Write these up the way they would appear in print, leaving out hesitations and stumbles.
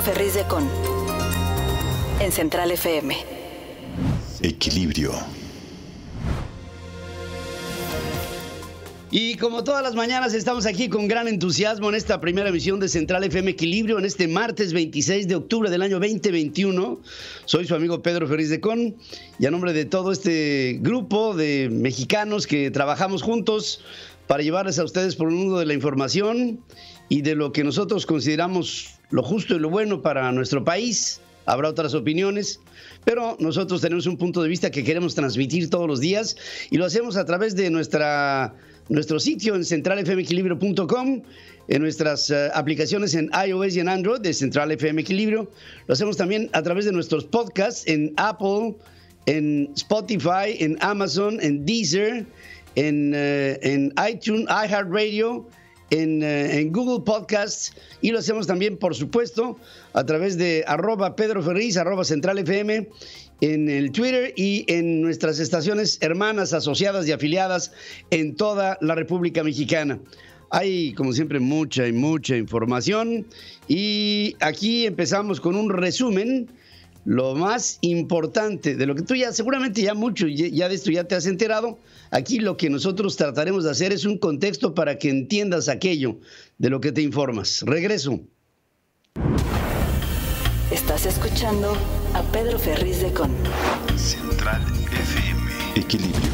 Pedro Ferriz de Con en Central FM. Equilibrio. Y como todas las mañanas estamos aquí con gran entusiasmo en esta primera emisión de Central FM Equilibrio en este martes 26 de octubre del año 2021. Soy su amigo Pedro Ferriz de Con y a nombre de todo este grupo de mexicanos que trabajamos juntos para llevarles a ustedes por el mundo de la información y de lo que nosotros consideramos lo justo y lo bueno para nuestro país. Habrá otras opiniones, pero nosotros tenemos un punto de vista que queremos transmitir todos los días y lo hacemos a través de nuestro sitio en centralfmequilibrio.com, en nuestras aplicaciones en iOS y en Android de Central FM Equilibrio. Lo hacemos también a través de nuestros podcasts en Apple, en Spotify, en Amazon, en Deezer, en iTunes, iHeartRadio, en Google Podcasts, y lo hacemos también, por supuesto, a través de @PedroFerriz, @CentralFM, en el Twitter y en nuestras estaciones hermanas, asociadas y afiliadas en toda la República Mexicana. Hay, como siempre, mucha información y aquí empezamos con un resumen, lo más importante de lo que tú ya, seguramente ya mucho, ya de esto ya te has enterado. Aquí lo que nosotros trataremos de hacer es un contexto para que entiendas aquello de lo que te informas. Regreso. Estás escuchando a Pedro Ferriz de Con. Central FM Equilibrio.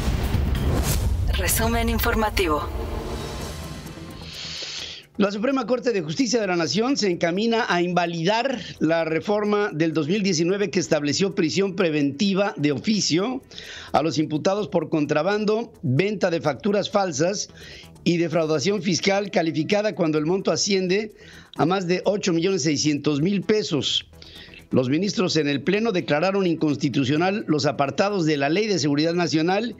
Resumen informativo. La Suprema Corte de Justicia de la Nación se encamina a invalidar la reforma del 2019 que estableció prisión preventiva de oficio a los imputados por contrabando, venta de facturas falsas y defraudación fiscal calificada cuando el monto asciende a más de 8.600.000 pesos. Los ministros en el Pleno declararon inconstitucional los apartados de la Ley de Seguridad Nacional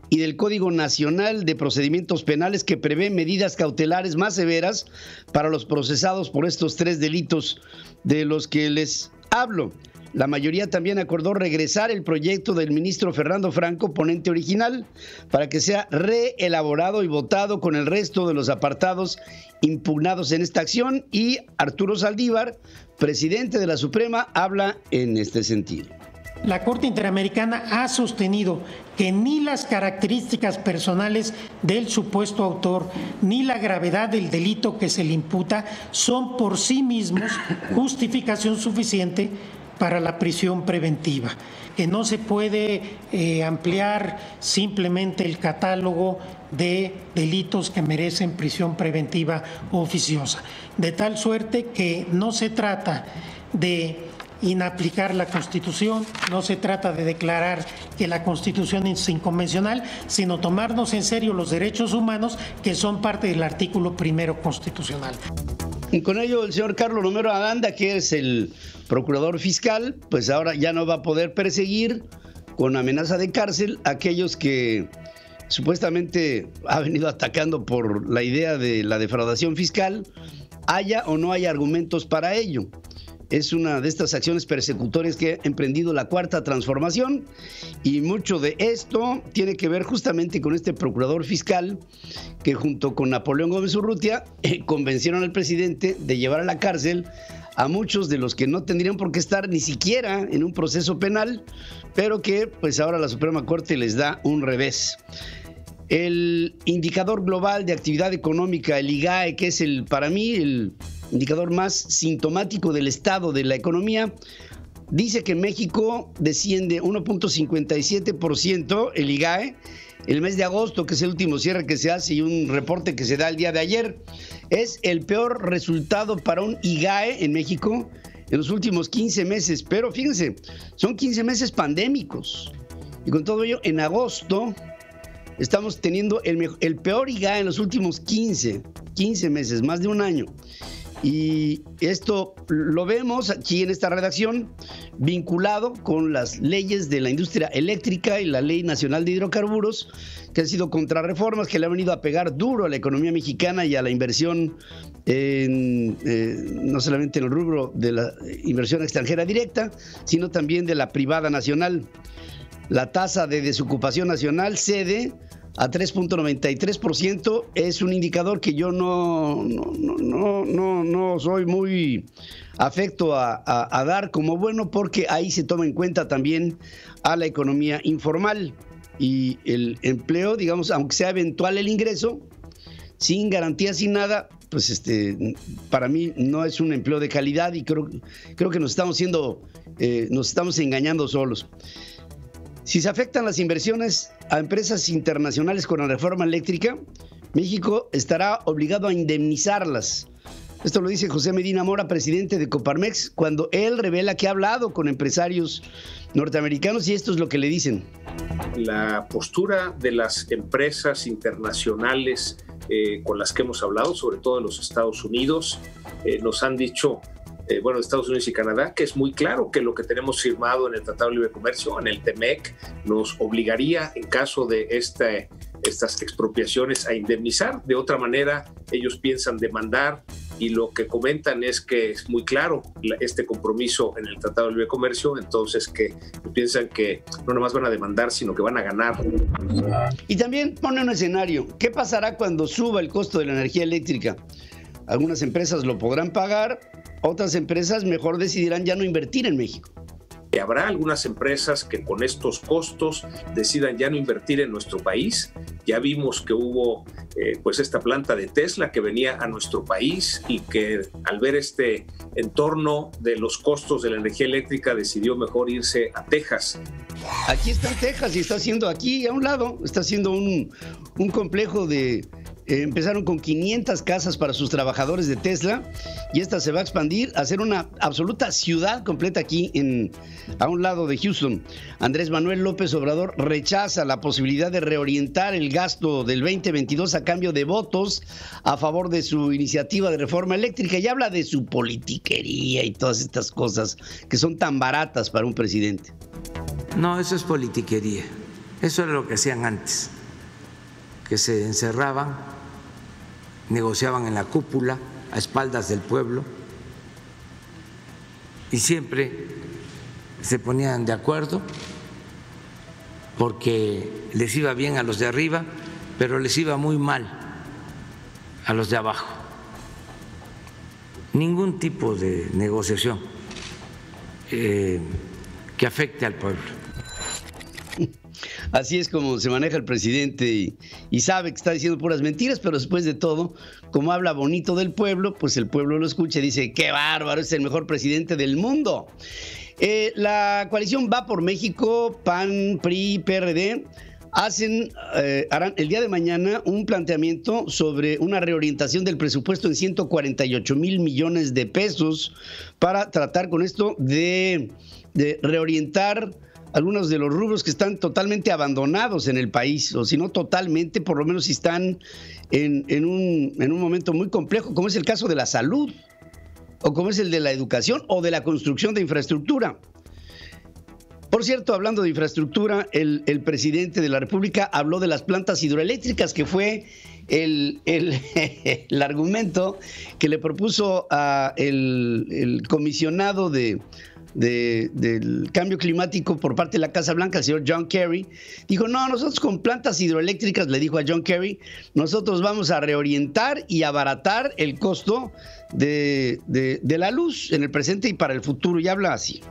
y del Código Nacional de Procedimientos Penales que prevé medidas cautelares más severas para los procesados por estos tres delitos de los que les hablo. La mayoría también acordó regresar el proyecto del ministro Fernando Franco, ponente original, para que sea reelaborado y votado con el resto de los apartados impugnados en esta acción, y Arturo Saldívar, presidente de la Suprema, habla en este sentido. La Corte Interamericana ha sostenido que ni las características personales del supuesto autor ni la gravedad del delito que se le imputa son por sí mismos justificación suficiente para la prisión preventiva, que no se puede ampliar simplemente el catálogo de delitos que merecen prisión preventiva oficiosa, de tal suerte que no se trata de inaplicar la Constitución, no se trata de declarar que la Constitución es inconvencional, sino tomarnos en serio los derechos humanos que son parte del artículo primero constitucional. Y con ello el señor Carlos Romero Aranda, que es el procurador fiscal, pues ahora ya no va a poder perseguir con amenaza de cárcel a aquellos que supuestamente ha venido atacando por la idea de la defraudación fiscal, haya o no haya argumentos para ello. Es una de estas acciones persecutorias que ha emprendido la Cuarta Transformación, y mucho de esto tiene que ver justamente con este procurador fiscal que junto con Napoleón Gómez Urrutia convencieron al presidente de llevar a la cárcel a muchos de los que no tendrían por qué estar ni siquiera en un proceso penal, pero que pues ahora la Suprema Corte les da un revés. El indicador global de actividad económica, el IGAE, que es para mí el indicador más sintomático del estado de la economía, dice que México desciende 1.57% el IGAE. El mes de agosto, que es el último cierre que se hace y un reporte que se da el día de ayer, es el peor resultado para un IGAE en México en los últimos 15 meses. Pero fíjense, son 15 meses pandémicos. Y con todo ello, en agosto estamos teniendo el peor IGAE en los últimos 15 meses, más de un año. Y esto lo vemos aquí en esta redacción vinculado con las leyes de la industria eléctrica y la Ley Nacional de Hidrocarburos, que han sido contrarreformas que le han venido a pegar duro a la economía mexicana y a la inversión, no solamente en el rubro de la inversión extranjera directa, sino también de la privada nacional. La tasa de desocupación nacional cede a 3.93%. Es un indicador que yo no soy muy afecto a dar como bueno, porque ahí se toma en cuenta también a la economía informal y el empleo, digamos, aunque sea eventual el ingreso, sin garantía, sin nada, pues para mí no es un empleo de calidad, y creo que nos estamos engañando solos. Si se afectan las inversiones a empresas internacionales con la reforma eléctrica, México estará obligado a indemnizarlas. Esto lo dice José Medina Mora, presidente de Coparmex, cuando él revela que ha hablado con empresarios norteamericanos, y esto es lo que le dicen. La postura de las empresas internacionales con las que hemos hablado, sobre todo de los Estados Unidos, nos han dicho, Estados Unidos y Canadá, que es muy claro que lo que tenemos firmado en el Tratado de Libre Comercio, en el TEMEC, nos obligaría, en caso de estas expropiaciones, a indemnizar. De otra manera, ellos piensan demandar, y lo que comentan es que es muy claro este compromiso en el Tratado de Libre Comercio, entonces que piensan que no nomás van a demandar, sino que van a ganar. Y también pone un escenario: ¿qué pasará cuando suba el costo de la energía eléctrica? Algunas empresas lo podrán pagar, otras empresas mejor decidirán ya no invertir en México. Habrá algunas empresas que con estos costos decidan ya no invertir en nuestro país. Ya vimos que hubo esta planta de Tesla que venía a nuestro país y que al ver este entorno de los costos de la energía eléctrica decidió mejor irse a Texas. Aquí está en Texas y está haciendo aquí a un lado, está haciendo un complejo de... empezaron con 500 casas para sus trabajadores de Tesla, y esta se va a expandir a ser una absoluta ciudad completa aquí a un lado de Houston. Andrés Manuel López Obrador rechaza la posibilidad de reorientar el gasto del 2022 a cambio de votos a favor de su iniciativa de reforma eléctrica, y habla de su politiquería y todas estas cosas que son tan baratas para un presidente. No, eso es politiquería. Eso era lo que hacían antes, que se encerraban, negociaban en la cúpula a espaldas del pueblo y siempre se ponían de acuerdo porque les iba bien a los de arriba, pero les iba muy mal a los de abajo. Ningún tipo de negociación que afecte al pueblo. Así es como se maneja el presidente, y sabe que está diciendo puras mentiras, pero después de todo, como habla bonito del pueblo, pues el pueblo lo escucha y dice: ¡qué bárbaro! Es el mejor presidente del mundo. La coalición Va por México, PAN, PRI, PRD, harán el día de mañana un planteamiento sobre una reorientación del presupuesto en 148,000 millones de pesos para tratar con esto de reorientar algunos de los rubros que están totalmente abandonados en el país, o si no totalmente, por lo menos si están en un momento muy complejo, como es el caso de la salud, o como es el de la educación, o de la construcción de infraestructura. Por cierto, hablando de infraestructura, el presidente de la República habló de las plantas hidroeléctricas, que fue el argumento que le propuso a el comisionado del cambio climático por parte de la Casa Blanca, el señor John Kerry. Dijo: no, nosotros con plantas hidroeléctricas, le dijo a John Kerry, nosotros vamos a reorientar y abaratar el costo de la luz en el presente y para el futuro. Y habla así: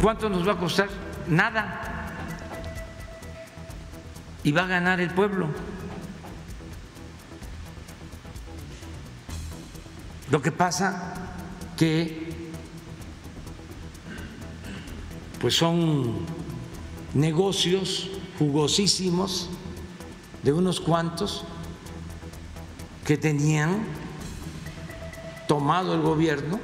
¿cuánto nos va a costar? Nada. Y va a ganar el pueblo. Lo que pasa que pues son negocios jugosísimos de unos cuantos que tenían tomado el gobierno,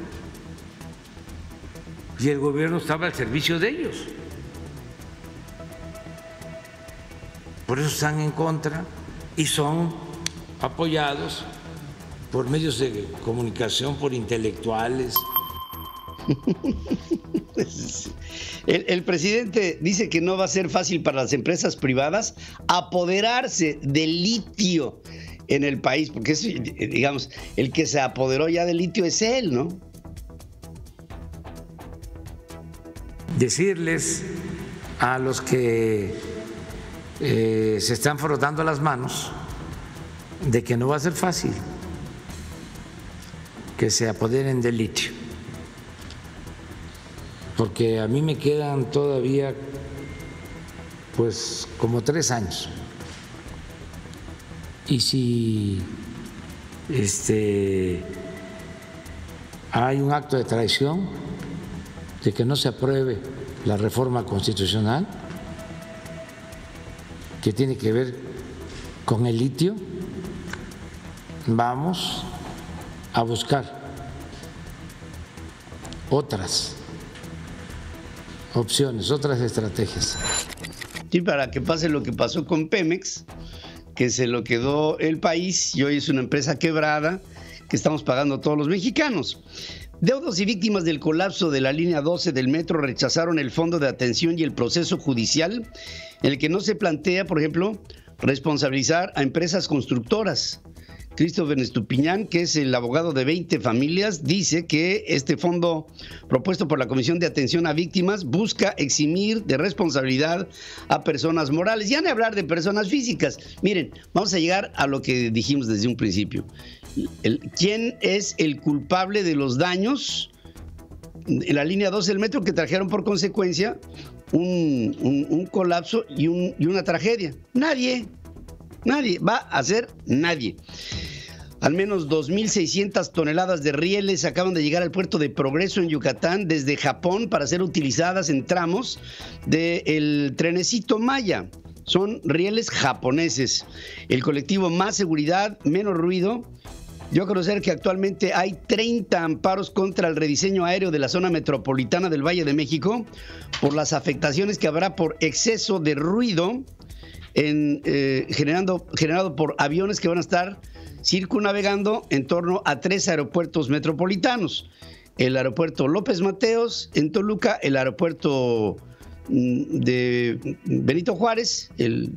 y el gobierno estaba al servicio de ellos. Por eso están en contra y son apoyados por medios de comunicación, por intelectuales. El presidente dice que no va a ser fácil para las empresas privadas apoderarse del litio en el país, porque es, digamos, el que se apoderó ya del litio es él, ¿no? Decirles a los que se están frotando las manos de que no va a ser fácil que se apoderen del litio, porque a mí me quedan todavía pues como 3 años, y si hay un acto de traición de que no se apruebe la reforma constitucional que tiene que ver con el litio, vamos a buscar otras opciones, otras estrategias. Sí, para que pase lo que pasó con Pemex, que se lo quedó el país y hoy es una empresa quebrada que estamos pagando todos los mexicanos. Deudos y víctimas del colapso de la línea 12 del metro rechazaron el fondo de atención y el proceso judicial, en el que no se plantea, por ejemplo, responsabilizar a empresas constructoras. Christopher Estupiñán, que es el abogado de 20 familias, dice que este fondo propuesto por la Comisión de Atención a Víctimas busca eximir de responsabilidad a personas morales. Ya no hablar de personas físicas. Miren, vamos a llegar a lo que dijimos desde un principio. ¿Quién es el culpable de los daños en la línea 12 del metro que trajeron por consecuencia un colapso y una tragedia? Nadie va a ser nadie. Al menos 2.600 toneladas de rieles acaban de llegar al puerto de Progreso en Yucatán desde Japón para ser utilizadas en tramos del trenecito Maya. Son rieles japoneses. El colectivo Más Seguridad, Menos Ruido dio a conocer que actualmente hay 30 amparos contra el rediseño aéreo de la zona metropolitana del Valle de México por las afectaciones que habrá por exceso de ruido generado por aviones que van a estar circunnavegando en torno a 3 aeropuertos metropolitanos: el aeropuerto López Mateos en Toluca, el aeropuerto de Benito Juárez, el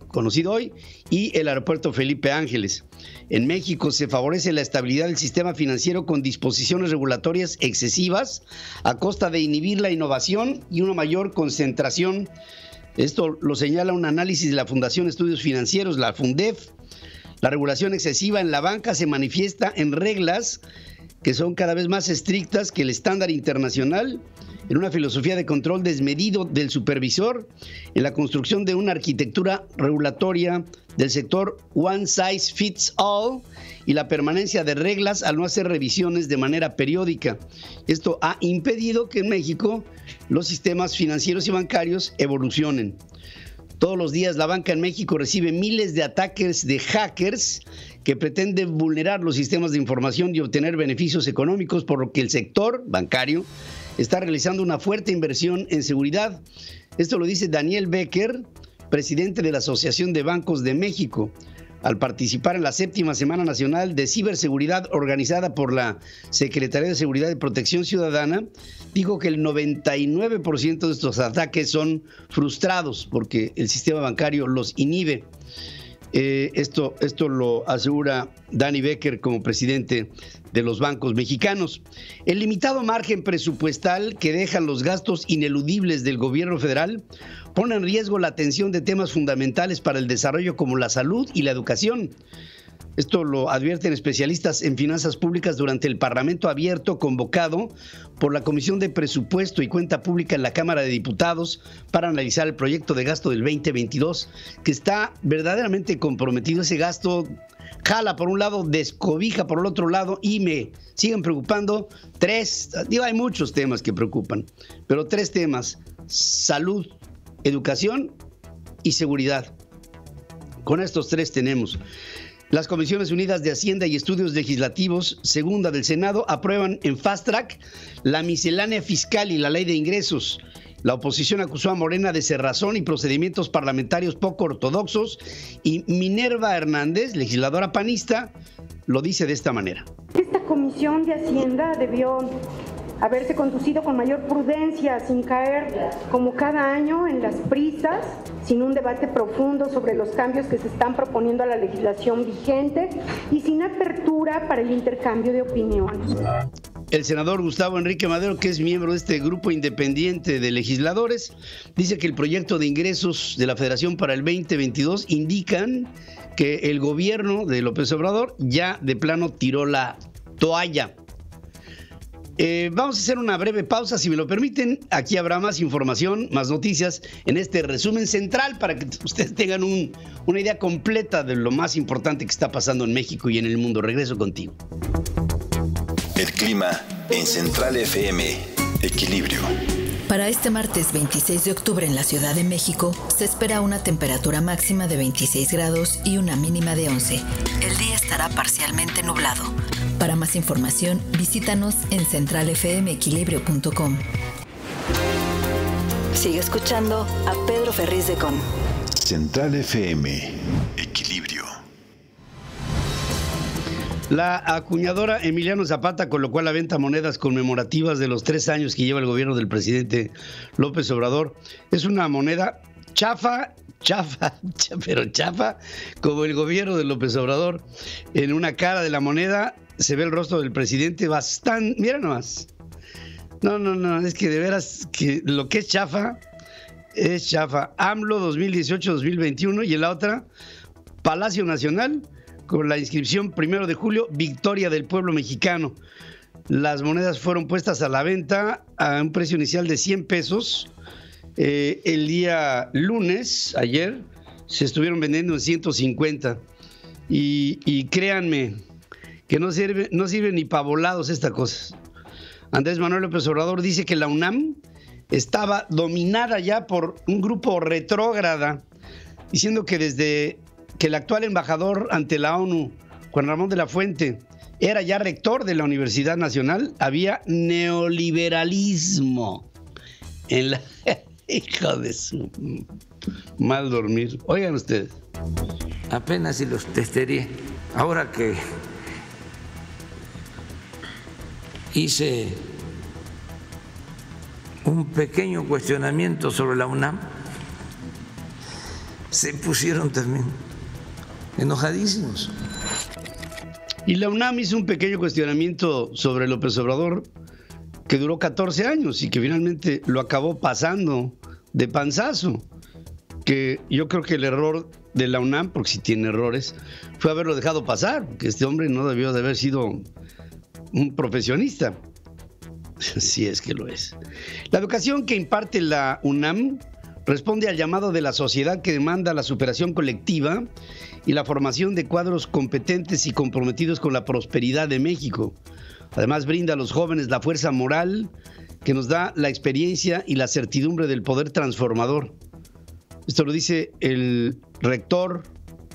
conocido hoy, y el aeropuerto Felipe Ángeles. En México se favorece la estabilidad del sistema financiero con disposiciones regulatorias excesivas a costa de inhibir la innovación y una mayor concentración. Esto lo señala un análisis de la Fundación Estudios Financieros, la Fundef. La regulación excesiva en la banca se manifiesta en reglas que son cada vez más estrictas que el estándar internacional, en una filosofía de control desmedido del supervisor, en la construcción de una arquitectura regulatoria del sector one size fits all y la permanencia de reglas al no hacer revisiones de manera periódica. Esto ha impedido que en México los sistemas financieros y bancarios evolucionen. Todos los días la banca en México recibe miles de ataques de hackers que pretenden vulnerar los sistemas de información y obtener beneficios económicos, por lo que el sector bancario está realizando una fuerte inversión en seguridad. Esto lo dice Daniel Becker, presidente de la Asociación de Bancos de México, al participar en la 7ª Semana Nacional de Ciberseguridad organizada por la Secretaría de Seguridad y Protección Ciudadana. Dijo que el 99% de estos ataques son frustrados porque el sistema bancario los inhibe. Esto lo asegura Dani Becker como presidente de los bancos mexicanos. El limitado margen presupuestal que dejan los gastos ineludibles del gobierno federal pone en riesgo la atención de temas fundamentales para el desarrollo como la salud y la educación. Esto lo advierten especialistas en finanzas públicas durante el Parlamento abierto convocado por la Comisión de Presupuesto y Cuenta Pública en la Cámara de Diputados para analizar el proyecto de gasto del 2022, que está verdaderamente comprometido. Ese gasto jala por un lado, descobija por el otro lado, y me siguen preocupando hay muchos temas que preocupan, pero 3 temas: salud, educación y seguridad. Con estos 3 tenemos. Las Comisiones Unidas de Hacienda y Estudios Legislativos, segunda del Senado, aprueban en fast track la miscelánea fiscal y la ley de ingresos. La oposición acusó a Morena de cerrazón y procedimientos parlamentarios poco ortodoxos, y Minerva Hernández, legisladora panista, lo dice de esta manera. Esta Comisión de Hacienda debió haberse conducido con mayor prudencia, sin caer como cada año en las prisas, sin un debate profundo sobre los cambios que se están proponiendo a la legislación vigente y sin apertura para el intercambio de opiniones. el senador Gustavo Enrique Madero, que es miembro de este grupo independiente de legisladores, dice que el proyecto de ingresos de la Federación para el 2022 indican que el gobierno de López Obrador ya de plano tiró la toalla. Vamos a hacer una breve pausa, si me lo permiten. Aquí habrá más información, más noticias en este resumen central para que ustedes tengan una idea completa de lo más importante que está pasando en México y en el mundo. Regreso contigo. El clima en Central FM. Equilibrio. Para este martes 26 de octubre en la Ciudad de México se espera una temperatura máxima de 26 grados y una mínima de 11. El día estará parcialmente nublado. Para más información, visítanos en centralfmequilibrio.com. Sigue escuchando a Pedro Ferriz de Con. Central FM. Equilibrio. La acuñadora Emiliano Zapata colocó a la venta monedas conmemorativas de los 3 años que lleva el gobierno del presidente López Obrador. Es una moneda chafa, pero chafa, como el gobierno de López Obrador. En una cara de la moneda se ve el rostro del presidente bastante... Mira nomás. No, es que de veras que lo que es chafa, AMLO 2018-2021, y en la otra, Palacio Nacional, con la inscripción 1 de julio, Victoria del Pueblo Mexicano. Las monedas fueron puestas a la venta a un precio inicial de 100 pesos. El día lunes, ayer, se estuvieron vendiendo en 150. Y créanme que no sirve ni para volados esta cosa. Andrés Manuel López Obrador dice que la UNAM estaba dominada ya por un grupo retrógrada, diciendo que desde que el actual embajador ante la ONU, Juan Ramón de la Fuente, era ya rector de la Universidad Nacional, había neoliberalismo en la... Hijo de su mal dormir. Oigan ustedes. Apenas si los testeé. Ahora que hice un pequeño cuestionamiento sobre la UNAM, se pusieron también enojadísimos. Y la UNAM hizo un pequeño cuestionamiento sobre López Obrador que duró 14 años y que finalmente lo acabó pasando de panzazo. Que yo creo que el error de la UNAM, porque si tiene errores, fue haberlo dejado pasar, porque este hombre no debió de haber sido un profesionista. Si es que lo es. La educación que imparte la UNAM responde al llamado de la sociedad que demanda la superación colectiva y la formación de cuadros competentes y comprometidos con la prosperidad de México. Además, brinda a los jóvenes la fuerza moral que nos da la experiencia y la certidumbre del poder transformador. Esto lo dice el rector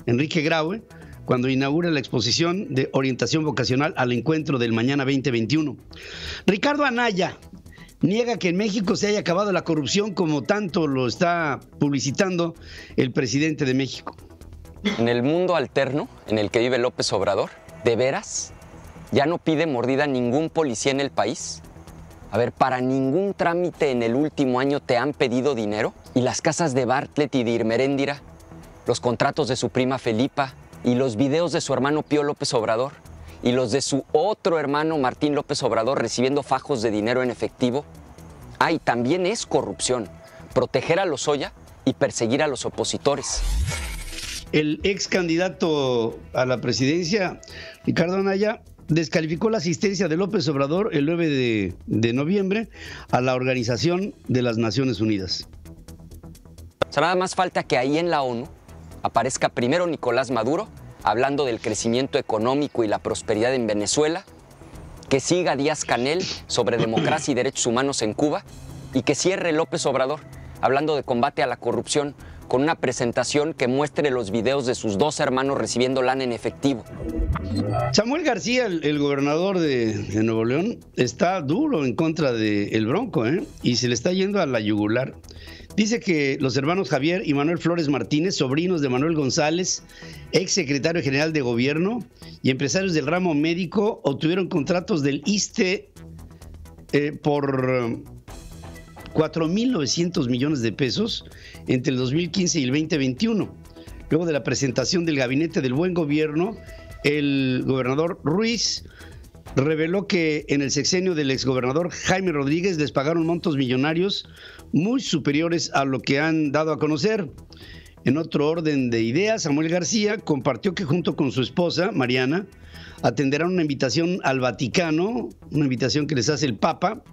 Enrique Graue cuando inaugura la exposición de orientación vocacional al encuentro del Mañana 2021. Ricardo Anaya niega que en México se haya acabado la corrupción como tanto lo está publicitando el presidente de México. En el mundo alterno en el que vive López Obrador, ¿de veras ya no pide mordida ningún policía en el país? A ver, ¿para ningún trámite en el último año te han pedido dinero? ¿Y las casas de Bartlett y de Irmeréndira? ¿Los contratos de su prima Felipa? ¿Y los videos de su hermano Pío López Obrador? ¿Y los de su otro hermano Martín López Obrador recibiendo fajos de dinero en efectivo? Y también es corrupción proteger a Lozoya y perseguir a los opositores. El ex candidato a la presidencia, Ricardo Anaya, descalificó la asistencia de López Obrador el 9 de noviembre a la Organización de las Naciones Unidas. O sea, nada más falta que ahí en la ONU aparezca primero Nicolás Maduro hablando del crecimiento económico y la prosperidad en Venezuela, que siga Díaz-Canel sobre democracia y derechos humanos en Cuba y que cierre López Obrador hablando de combate a la corrupción con una presentación que muestre los videos de sus dos hermanos recibiendo lana en efectivo. Samuel García, el gobernador de Nuevo León, está duro en contra del Bronco, y se le está yendo a la yugular. Dice que los hermanos Javier y Manuel Flores Martínez, sobrinos de Manuel González, ex secretario general de gobierno y empresarios del ramo médico, obtuvieron contratos del ISSSTE por 4.900 millones de pesos entre el 2015 y el 2021. Luego de la presentación del Gabinete del Buen Gobierno, el gobernador Ruiz reveló que en el sexenio del exgobernador Jaime Rodríguez les pagaron montos millonarios muy superiores a lo que han dado a conocer. En otro orden de ideas, Samuel García compartió que junto con su esposa, Mariana, atenderán una invitación al Vaticano, una invitación que les hace el Papa,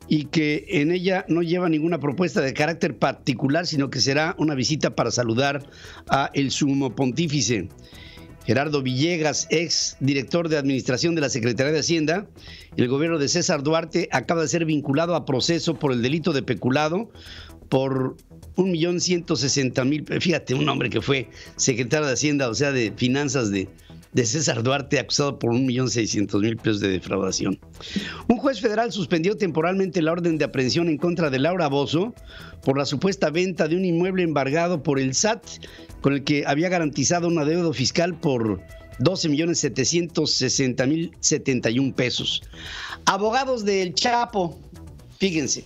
y que en ella no lleva ninguna propuesta de carácter particular, sino que será una visita para saludar a el sumo pontífice. Gerardo Villegas, ex director de administración de la Secretaría de Hacienda, el gobierno de César Duarte acaba de ser vinculado a proceso por el delito de peculado por 1.160.000, fíjate, un hombre que fue secretario de Hacienda, o sea, de finanzas de César Duarte, acusado por 1.600.000 pesos de defraudación. Un juez federal suspendió temporalmente la orden de aprehensión en contra de Laura Bozzo por la supuesta venta de un inmueble embargado por el SAT, con el que había garantizado un adeudo fiscal por 12.760.071 pesos. Abogados del Chapo, fíjense,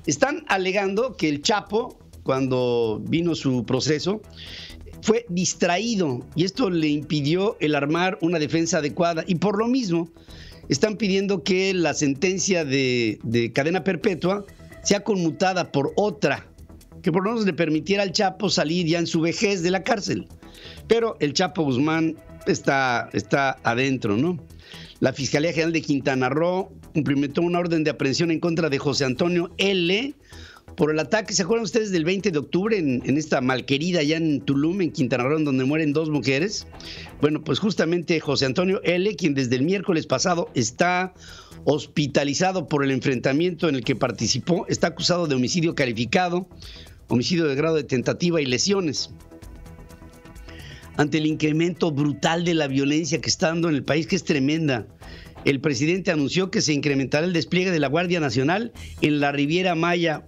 están alegando que el Chapo, cuando vino su proceso, fue distraído y esto le impidió el armar una defensa adecuada, y por lo mismo están pidiendo que la sentencia de cadena perpetua sea conmutada por otra, que por lo menos le permitiera al Chapo salir ya en su vejez de la cárcel. Pero el Chapo Guzmán está adentro, ¿no? La Fiscalía General de Quintana Roo cumplimentó una orden de aprehensión en contra de José Antonio L. por el ataque, ¿se acuerdan ustedes del 20 de octubre en esta malquerida allá en Tulum, en Quintana Roo, donde mueren 2 mujeres? Bueno, pues justamente José Antonio L., quien desde el miércoles pasado está hospitalizado por el enfrentamiento en el que participó, está acusado de homicidio calificado, homicidio de grado de tentativa y lesiones. Ante el incremento brutal de la violencia que está dando en el país, que es tremenda, el presidente anunció que se incrementará el despliegue de la Guardia Nacional en la Riviera Maya.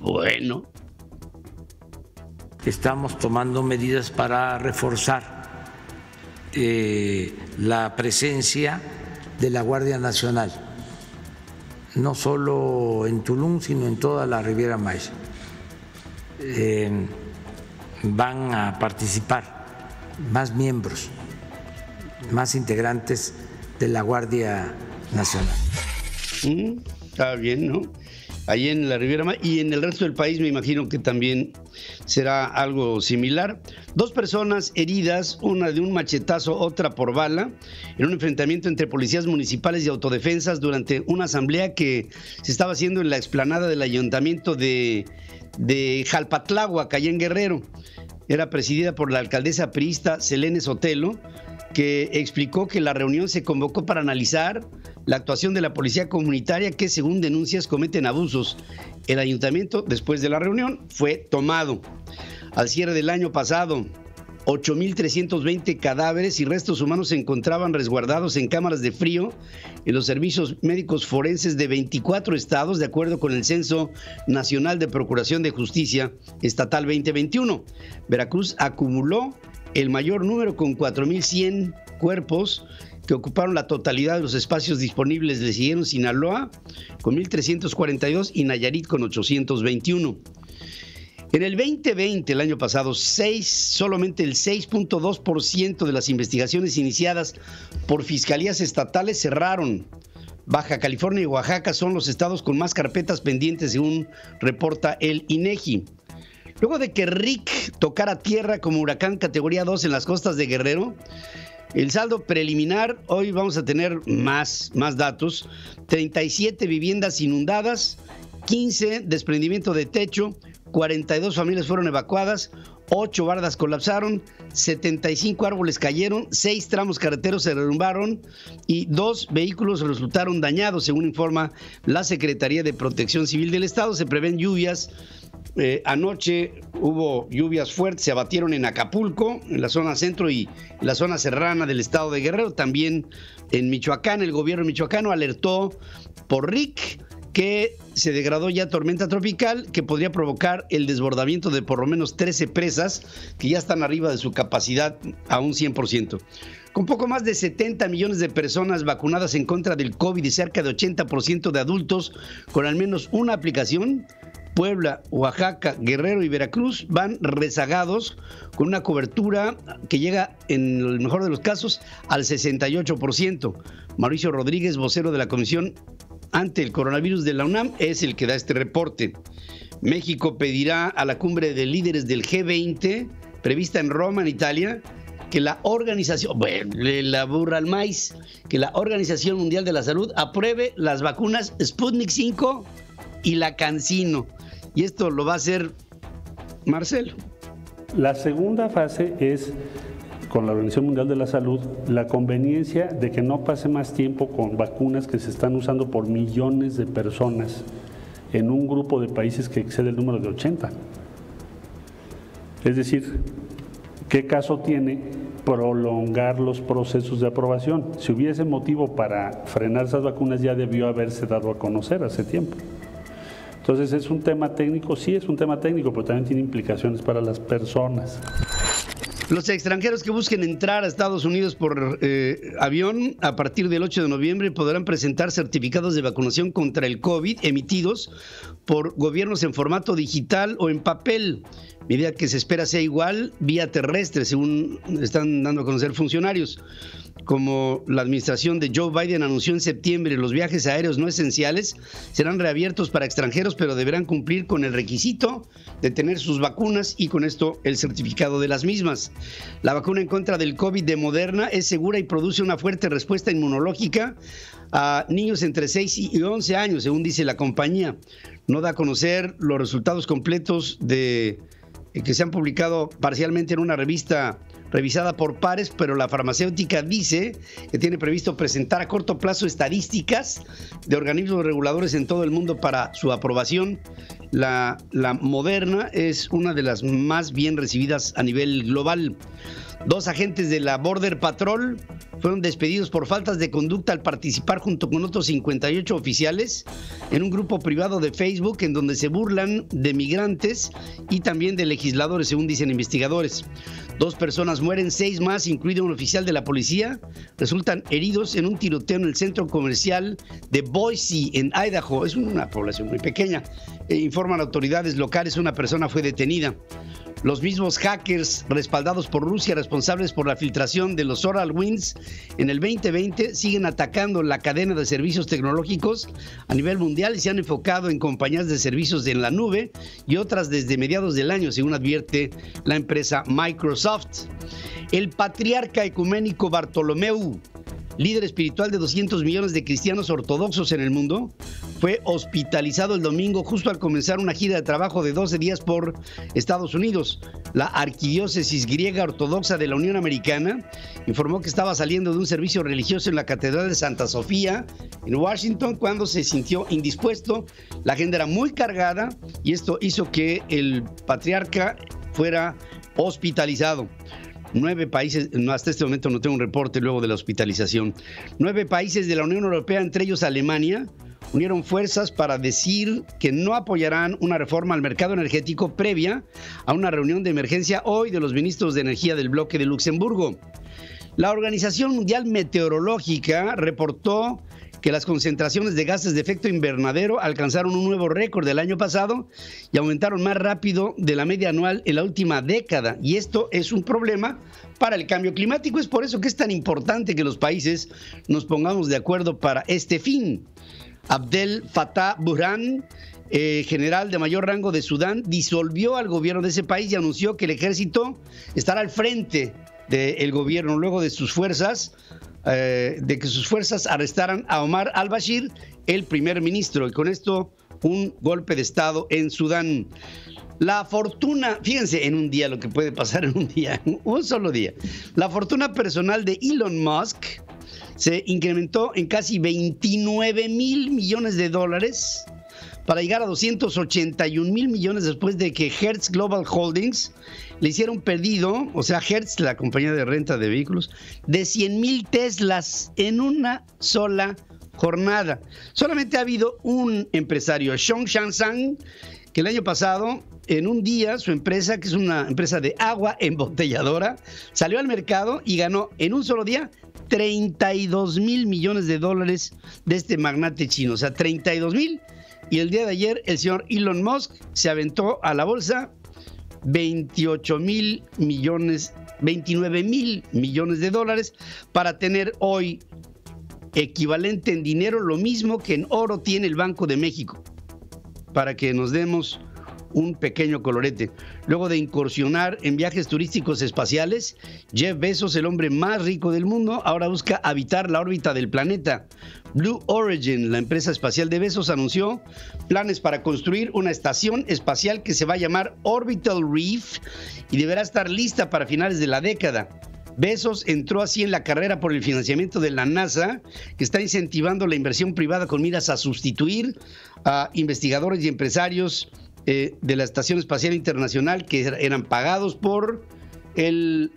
Bueno. Estamos tomando medidas para reforzar la presencia de la Guardia Nacional, no solo en Tulum, sino en toda la Riviera Maya. Van a participar más miembros, más integrantes de la Guardia Nacional. Está bien, ¿no? Ahí en la Riviera Maya y en el resto del país me imagino que también será algo similar. 2 personas heridas, una de un machetazo, otra por bala, en un enfrentamiento entre policías municipales y autodefensas durante una asamblea que se estaba haciendo en la explanada del ayuntamiento de Jalpatláhuac, allá en Guerrero. Era presidida por la alcaldesa priista Selene Sotelo, que explicó que la reunión se convocó para analizar la actuación de la policía comunitaria, que según denuncias cometen abusos. El ayuntamiento, después de la reunión, fue tomado. Al cierre del año pasado, 8.320 cadáveres y restos humanos se encontraban resguardados en cámaras de frío en los servicios médicos forenses de 24 estados, de acuerdo con el Censo Nacional de Procuración de Justicia Estatal 2021. Veracruz acumuló el mayor número con 4.100 cuerpos que ocuparon la totalidad de los espacios disponibles. Le siguieron Sinaloa con 1.342 y Nayarit con 821. En el 2020, el año pasado, solamente el 6.2% de las investigaciones iniciadas por fiscalías estatales cerraron. Baja California y Oaxaca son los estados con más carpetas pendientes, según reporta el INEGI. Luego de que Rick tocara tierra como huracán categoría 2 en las costas de Guerrero, el saldo preliminar, hoy vamos a tener más datos: 37 viviendas inundadas, 15 desprendimiento de techo, 42 familias fueron evacuadas, 8 bardas colapsaron, 75 árboles cayeron, 6 tramos carreteros se derrumbaron y 2 vehículos resultaron dañados, según informa la Secretaría de Protección Civil del Estado. Se prevén lluvias. Anoche hubo lluvias fuertes, se abatieron en Acapulco, en la zona centro y la zona serrana del estado de Guerrero. También en Michoacán, el gobierno michoacano alertó por Rick, que se degradó ya tormenta tropical, que podría provocar el desbordamiento de por lo menos 13 presas que ya están arriba de su capacidad a un 100%. Con poco más de 70 millones de personas vacunadas en contra del COVID y cerca de 80% de adultos con al menos una aplicación, Puebla, Oaxaca, Guerrero y Veracruz van rezagados con una cobertura que llega, en el mejor de los casos, al 68%. Mauricio Rodríguez, vocero de la Comisión ante el Coronavirus de la UNAM, es el que da este reporte. México pedirá a la cumbre de líderes del G20, prevista en Roma, en Italia, que la organización, la burra al maíz, que la Organización Mundial de la Salud apruebe las vacunas Sputnik 5 y la CanSino. Y esto lo va a hacer Marcelo. La segunda fase es, con la Organización Mundial de la Salud, la conveniencia de que no pase más tiempo con vacunas que se están usando por millones de personas en un grupo de países que excede el número de 80. Es decir, ¿qué caso tiene prolongar los procesos de aprobación? Si hubiese motivo para frenar esas vacunas, ya debió haberse dado a conocer hace tiempo. Entonces, ¿es un tema técnico? Sí, es un tema técnico, pero también tiene implicaciones para las personas. Los extranjeros que busquen entrar a Estados Unidos por avión a partir del 8 de noviembre podrán presentar certificados de vacunación contra el COVID emitidos por gobiernos en formato digital o en papel, medida que se espera sea igual vía terrestre, según están dando a conocer funcionarios. Como la administración de Joe Biden anunció en septiembre, los viajes aéreos no esenciales serán reabiertos para extranjeros, pero deberán cumplir con el requisito de tener sus vacunas y con esto el certificado de las mismas. La vacuna en contra del COVID de Moderna es segura y produce una fuerte respuesta inmunológica a niños entre 6 y 11 años, según dice la compañía. No da a conocer los resultados completos que se han publicado parcialmente en una revista revisada por pares, pero la farmacéutica dice que tiene previsto presentar a corto plazo estadísticas de organismos reguladores en todo el mundo para su aprobación. La Moderna es una de las más bien recibidas a nivel global. 2 agentes de la Border Patrol fueron despedidos por faltas de conducta al participar junto con otros 58 oficiales en un grupo privado de Facebook en donde se burlan de migrantes y también de legisladores, según dicen investigadores. 2 personas mueren, 6 más, incluido un oficial de la policía, resultan heridos en un tiroteo en el centro comercial de Boise, en Idaho. Es una población muy pequeña. Informan autoridades locales, una persona fue detenida. Los mismos hackers respaldados por Rusia, responsables por la filtración de los SolarWinds en el 2020, siguen atacando la cadena de servicios tecnológicos a nivel mundial y se han enfocado en compañías de servicios en la nube y otras desde mediados del año, según advierte la empresa Microsoft. El patriarca ecuménico Bartolomeu, líder espiritual de 200 millones de cristianos ortodoxos en el mundo, fue hospitalizado el domingo justo al comenzar una gira de trabajo de 12 días por Estados Unidos. La arquidiócesis griega ortodoxa de la Unión Americana informó que estaba saliendo de un servicio religioso en la Catedral de Santa Sofía, en Washington, cuando se sintió indispuesto. La agenda era muy cargada y esto hizo que el patriarca fuera hospitalizado. 9 países, hasta este momento no tengo un reporte luego de la hospitalización. 9 países de la Unión Europea, entre ellos Alemania, unieron fuerzas para decir que no apoyarán una reforma al mercado energético previa a una reunión de emergencia hoy de los ministros de energía del bloque de Luxemburgo. La Organización Mundial Meteorológica reportó que las concentraciones de gases de efecto invernadero alcanzaron un nuevo récord del año pasado y aumentaron más rápido de la media anual en la última década. Y esto es un problema para el cambio climático. Es por eso que es tan importante que los países nos pongamos de acuerdo para este fin. Abdel Fattah Burhan, general de mayor rango de Sudán, disolvió al gobierno de ese país y anunció que el ejército estará al frente del gobierno luego de sus fuerzas, de que sus fuerzas arrestaran a Omar al-Bashir, el primer ministro, y con esto un golpe de estado en Sudán. La fortuna, fíjense en un día lo que puede pasar en un día, un solo día. La fortuna personal de Elon Musk se incrementó en casi 29 mil millones de dólares para llegar a 281 mil millones después de que Hertz Global Holdings le hiciera un pedido, o sea, Hertz, la compañía de renta de vehículos, de 100,000 Teslas en una sola jornada. Solamente ha habido un empresario, Zhongshan Zhang, que el año pasado, en un día, su empresa, que es una empresa de agua embotelladora, salió al mercado y ganó en un solo día 32 mil millones de dólares de este magnate chino. O sea, 32 mil Y el día de ayer el señor Elon Musk se aventó a la bolsa 29 mil millones de dólares para tener hoy equivalente en dinero lo mismo que en oro tiene el Banco de México, para que nos demos un pequeño colorete. Luego de incursionar en viajes turísticos espaciales, Jeff Bezos, el hombre más rico del mundo, ahora busca habitar la órbita del planeta. Blue Origin, la empresa espacial de Bezos, anunció planes para construir una estación espacial que se va a llamar Orbital Reef y deberá estar lista para finales de la década. Bezos entró así en la carrera por el financiamiento de la NASA, que está incentivando la inversión privada con miras a sustituir a investigadores y empresarios de la Estación Espacial Internacional que eran pagados por el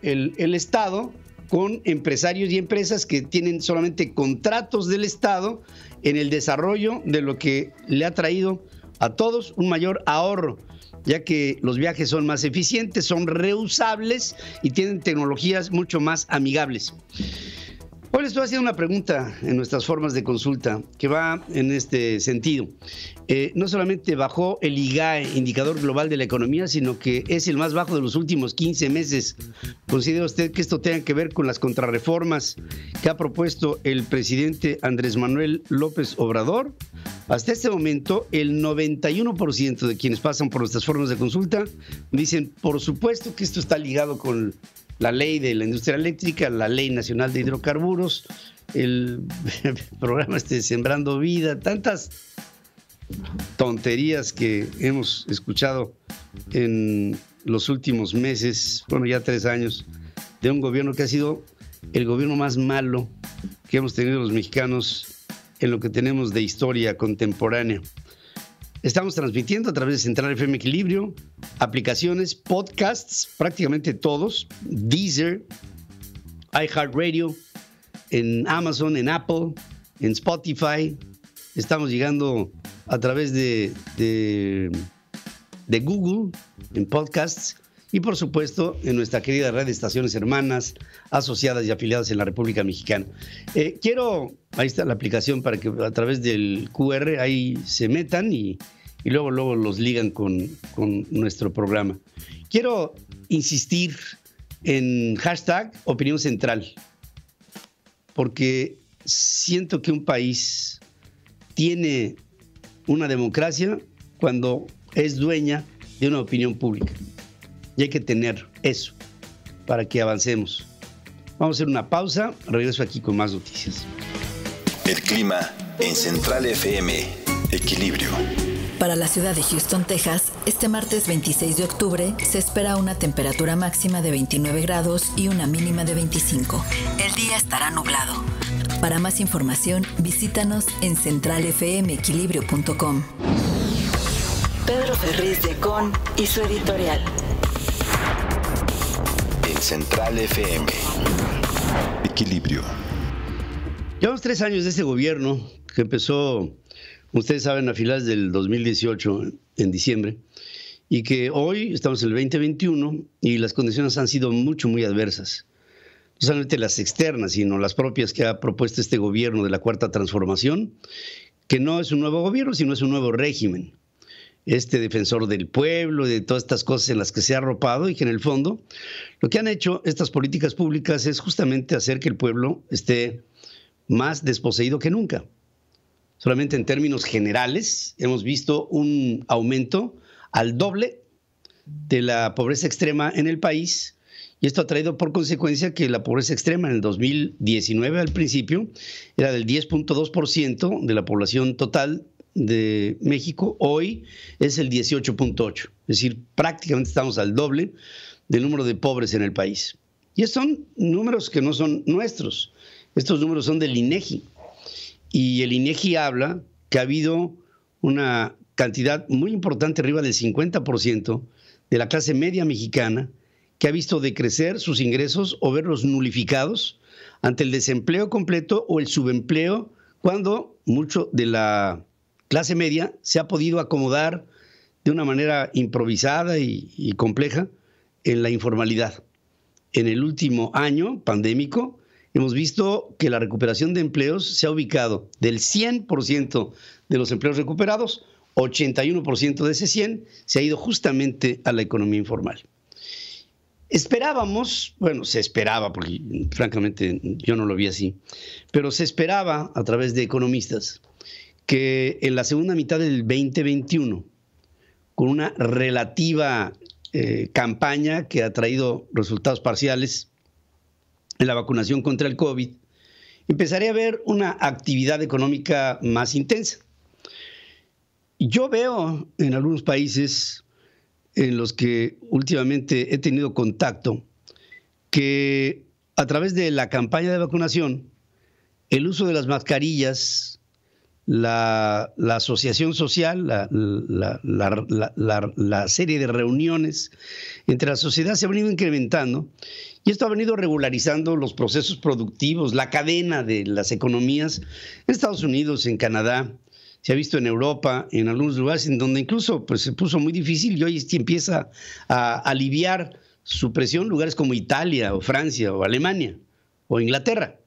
Estado, con empresarios y empresas que tienen solamente contratos del Estado en el desarrollo de lo que le ha traído a todos un mayor ahorro, ya que los viajes son más eficientes, son reusables y tienen tecnologías mucho más amigables. Hoy les estoy haciendo una pregunta en nuestras formas de consulta que va en este sentido. No solamente bajó el IGAE, Indicador Global de la Economía, sino que es el más bajo de los últimos 15 meses. ¿Considera usted que esto tenga que ver con las contrarreformas que ha propuesto el presidente Andrés Manuel López Obrador? Hasta este momento, el 91% de quienes pasan por nuestras formas de consulta dicen, por supuesto que esto está ligado con la ley de la industria eléctrica, la ley nacional de hidrocarburos, el programa Sembrando Vida, tantas tonterías que hemos escuchado en los últimos meses, bueno, ya 3 años, de un gobierno que ha sido el gobierno más malo que hemos tenido los mexicanos en lo que tenemos de historia contemporánea. Estamos transmitiendo a través de Central FM Equilibrio, aplicaciones, podcasts, prácticamente todos, Deezer, iHeartRadio, en Amazon, en Apple, en Spotify. Estamos llegando a través de Google, en podcasts, y por supuesto en nuestra querida red de estaciones hermanas, asociadas y afiliadas en la República Mexicana. Ahí está la aplicación para que a través del QR ahí se metan y luego los ligan con nuestro programa. Quiero insistir en hashtag Opinión Central, porque siento que un país tiene una democracia cuando es dueña de una opinión pública. Y hay que tener eso para que avancemos. Vamos a hacer una pausa, regreso aquí con más noticias. El clima en Central FM Equilibrio. Para la ciudad de Houston, Texas, este martes 26 de octubre se espera una temperatura máxima de 29 grados y una mínima de 25. El día estará nublado. Para más información, visítanos en centralfmequilibrio.com. Pedro Ferriz de Con y su editorial. En Central FM Equilibrio. Llevamos 3 años de este gobierno que empezó, ustedes saben, a finales del 2018, en diciembre, y que hoy estamos en el 2021 y las condiciones han sido muy adversas. No solamente las externas, sino las propias que ha propuesto este gobierno de la Cuarta Transformación, que no es un nuevo gobierno, sino es un nuevo régimen. Este defensor del pueblo, de todas estas cosas en las que se ha arropado y que en el fondo lo que han hecho estas políticas públicas es justamente hacer que el pueblo esté más desposeído que nunca. Solamente en términos generales hemos visto un aumento al doble de la pobreza extrema en el país, y esto ha traído por consecuencia que la pobreza extrema en el 2019 al principio era del 10.2% de la población total de México, hoy es el 18.8%, es decir, prácticamente estamos al doble del número de pobres en el país. Y estos son números que no son nuestros, estos números son del INEGI. Y el INEGI habla que ha habido una cantidad muy importante, arriba del 50% de la clase media mexicana, que ha visto decrecer sus ingresos o verlos nulificados ante el desempleo completo o el subempleo, cuando mucho de la clase media se ha podido acomodar de una manera improvisada y compleja en la informalidad. En el último año pandémico hemos visto que la recuperación de empleos se ha ubicado del 100% de los empleos recuperados, 81% de ese 100 se ha ido justamente a la economía informal. Esperábamos, bueno, se esperaba, porque francamente yo no lo vi así, pero se esperaba a través de economistas que en la segunda mitad del 2021, con una relativa campaña que ha traído resultados parciales en la vacunación contra el COVID, empezaría a haber una actividad económica más intensa. Yo veo en algunos países en los que últimamente he tenido contacto que a través de la campaña de vacunación, el uso de las mascarillas, la asociación social, la serie de reuniones entre la sociedad se ha venido incrementando y esto ha venido regularizando los procesos productivos, la cadena de las economías en Estados Unidos, en Canadá, se ha visto en Europa, en algunos lugares en donde incluso pues, se puso muy difícil y hoy empieza a aliviar su presión, lugares como Italia o Francia o Alemania o Inglaterra.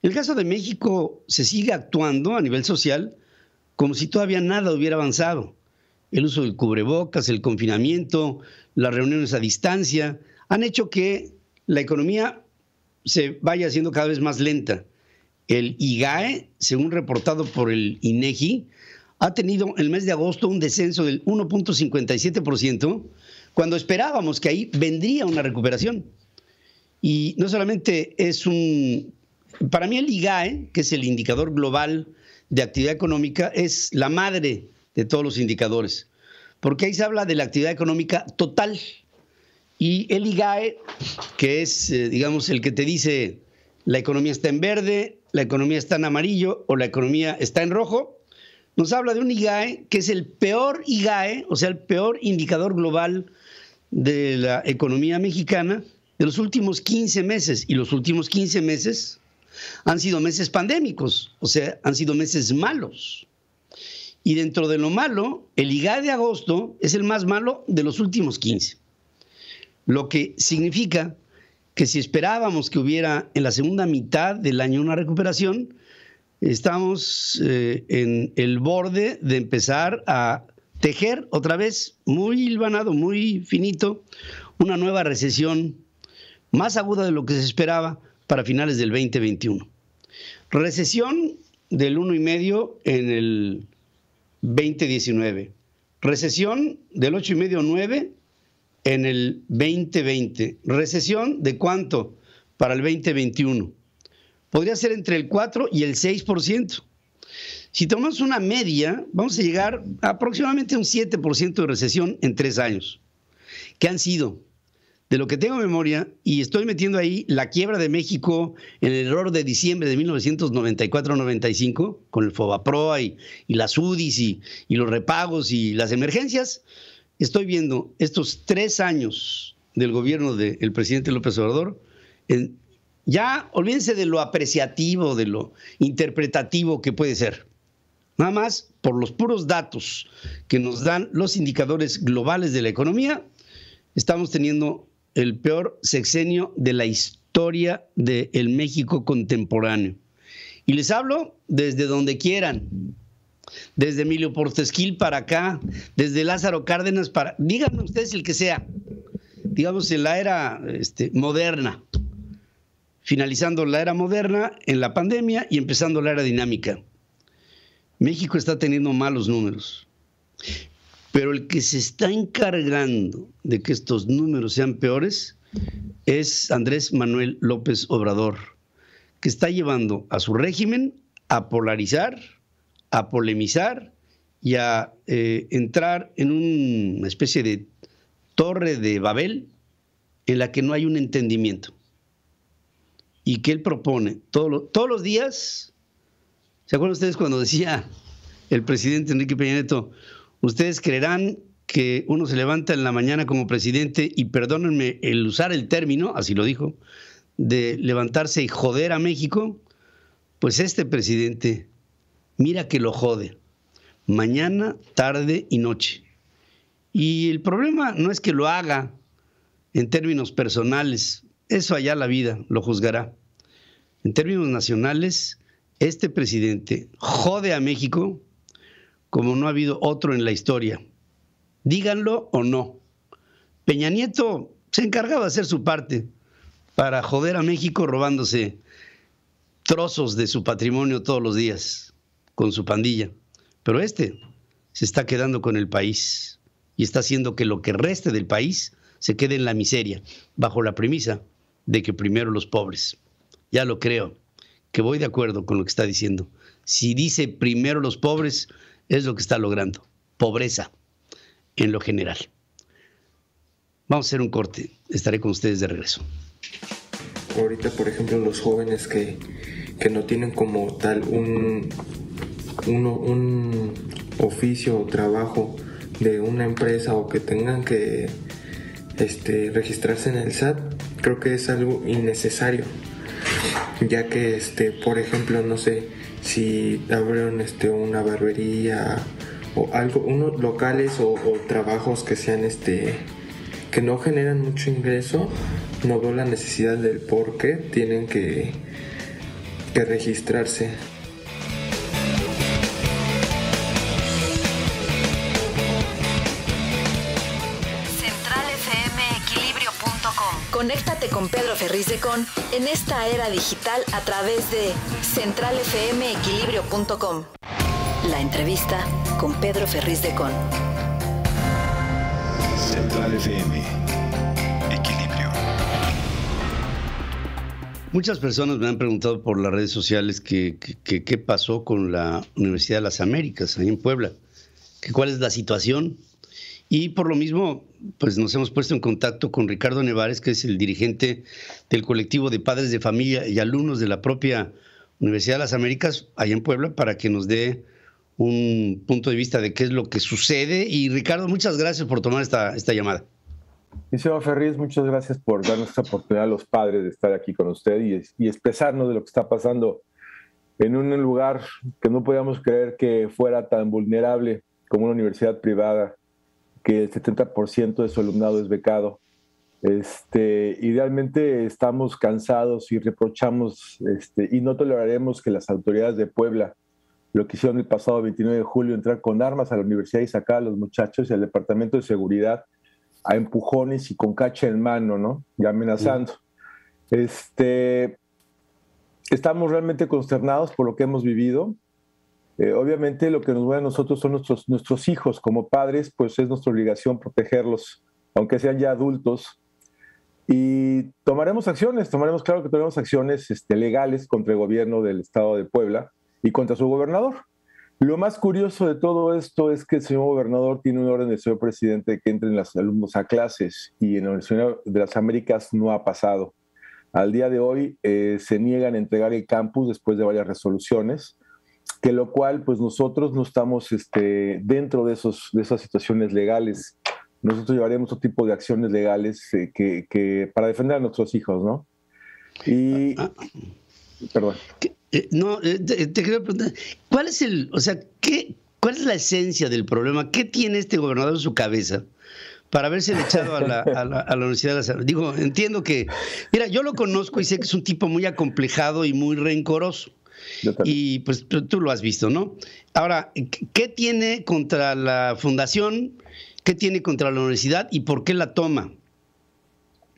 En el caso de México se sigue actuando a nivel social como si todavía nada hubiera avanzado. El uso del cubrebocas, el confinamiento, las reuniones a distancia han hecho que la economía se vaya haciendo cada vez más lenta. El IGAE, según reportado por el INEGI, ha tenido el mes de agosto un descenso del 1.57%, cuando esperábamos que ahí vendría una recuperación. Y no solamente es para mí el IGAE, que es el indicador global de actividad económica, es la madre de todos los indicadores, porque ahí se habla de la actividad económica total. Y el IGAE, que es, digamos, el que te dice la economía está en verde, la economía está en amarillo o la economía está en rojo, nos habla de un IGAE que es el peor IGAE, o sea, el peor indicador global de la economía mexicana de los últimos 15 meses. Y los últimos 15 meses han sido meses pandémicos, o sea, han sido meses malos. Y dentro de lo malo, el IGAE de agosto es el más malo de los últimos 15. Lo que significa que si esperábamos que hubiera en la segunda mitad del año una recuperación, estamos en el borde de empezar a tejer otra vez, muy hilvanado, muy finito, una nueva recesión más aguda de lo que se esperaba para finales del 2021. Recesión del 1,5% en el 2019. Recesión del 8,5-9% en el 2020. ¿Recesión de cuánto para el 2021? Podría ser entre el 4 y el 6%. Si tomamos una media, vamos a llegar a aproximadamente un 7% de recesión en 3 años. ¿Qué han sido? De lo que tengo memoria, y estoy metiendo ahí la quiebra de México en el error de diciembre de 1994-95, con el Fobaproa y las UDIs y los repagos y las emergencias, estoy viendo estos 3 años del gobierno del presidente López Obrador, ya olvídense de lo apreciativo, de lo interpretativo que puede ser. Nada más por los puros datos que nos dan los indicadores globales de la economía, estamos teniendo el peor sexenio de la historia del México contemporáneo. Y les hablo desde donde quieran, desde Emilio Portesquil para acá, desde Lázaro Cárdenas para... Díganme ustedes el que sea, digamos en la era moderna, finalizando la era moderna en la pandemia y empezando la era dinámica. México está teniendo malos números. Pero el que se está encargando de que estos números sean peores es Andrés Manuel López Obrador, que está llevando a su régimen a polarizar, a polemizar y a entrar en una especie de torre de Babel en la que no hay un entendimiento. Y que él propone todos los días. ¿Se acuerdan ustedes cuando decía el presidente Enrique Peña Nieto: ustedes creerán que uno se levanta en la mañana como presidente, y perdónenme el usar el término, así lo dijo, de levantarse y joder a México? Pues este presidente, mira que lo jode, mañana, tarde y noche. Y el problema no es que lo haga en términos personales, eso allá la vida lo juzgará. En términos nacionales, este presidente jode a México como no ha habido otro en la historia. Díganlo o no. Peña Nieto se encargaba de hacer su parte para joder a México robándose trozos de su patrimonio todos los días con su pandilla. Pero se está quedando con el país y está haciendo que lo que reste del país se quede en la miseria, bajo la premisa de que primero los pobres. Ya lo creo, que voy de acuerdo con lo que está diciendo. Si dice primero los pobres, es lo que está logrando. Pobreza en lo general. Vamos a hacer un corte. Estaré con ustedes de regreso. Ahorita, por ejemplo, los jóvenes que no tienen como tal un oficio o trabajo de una empresa o que tengan que registrarse en el SAT, creo que es algo innecesario, ya que por ejemplo, no sé, si abrieron una barbería o algo, unos locales o trabajos que sean que no generan mucho ingreso, no veo la necesidad del por qué tienen que registrarse. Conéctate con Pedro Ferriz de Con en esta era digital a través de centralfmequilibrio.com. La entrevista con Pedro Ferriz de Con. Central FM. Equilibrio. Muchas personas me han preguntado por las redes sociales qué pasó con la Universidad de las Américas, ahí en Puebla. ¿Cuál es la situación? Y por lo mismo, pues nos hemos puesto en contacto con Ricardo Nevares, que es el dirigente del colectivo de padres de familia y alumnos de la propia Universidad de las Américas, allá en Puebla, para que nos dé un punto de vista de qué es lo que sucede. Y Ricardo, muchas gracias por tomar esta llamada. Señor Ferriz, muchas gracias por darnos esta oportunidad a los padres de estar aquí con usted y expresarnos de lo que está pasando en un lugar que no podíamos creer que fuera tan vulnerable como una universidad privada, que el 70% de su alumnado es becado. Y realmente estamos cansados y reprochamos y no toleraremos que las autoridades de Puebla, lo que hicieron el pasado 29 de julio, entrar con armas a la universidad y sacar a los muchachos y al departamento de seguridad a empujones y con cacha en mano, ¿no? Y amenazando. Estamos realmente consternados por lo que hemos vivido. Obviamente lo que nos mueve a nosotros son nuestros hijos. Como padres, pues es nuestra obligación protegerlos, aunque sean ya adultos. Y tomaremos acciones, claro que tomaremos acciones legales contra el gobierno del estado de Puebla y contra su gobernador. Lo más curioso de todo esto es que el señor gobernador tiene una orden del señor presidente de que entren los alumnos a clases y en la Universidad de las Américas no ha pasado. Al día de hoy se niegan a entregar el campus después de varias resoluciones, que lo cual pues nosotros no estamos dentro de esas situaciones legales. Nosotros llevaremos otro tipo de acciones legales que para defender a nuestros hijos, ¿no? Y perdón. Te quería preguntar, ¿cuál es cuál es la esencia del problema? ¿Qué tiene este gobernador en su cabeza para haberse echado a la Universidad de las Américas? Digo, entiendo que, mira, yo lo conozco y sé que es un tipo muy acomplejado y muy rencoroso. Y pues tú lo has visto, ¿no? Ahora, ¿qué tiene contra la fundación? ¿Qué tiene contra la universidad? ¿Y por qué la toma?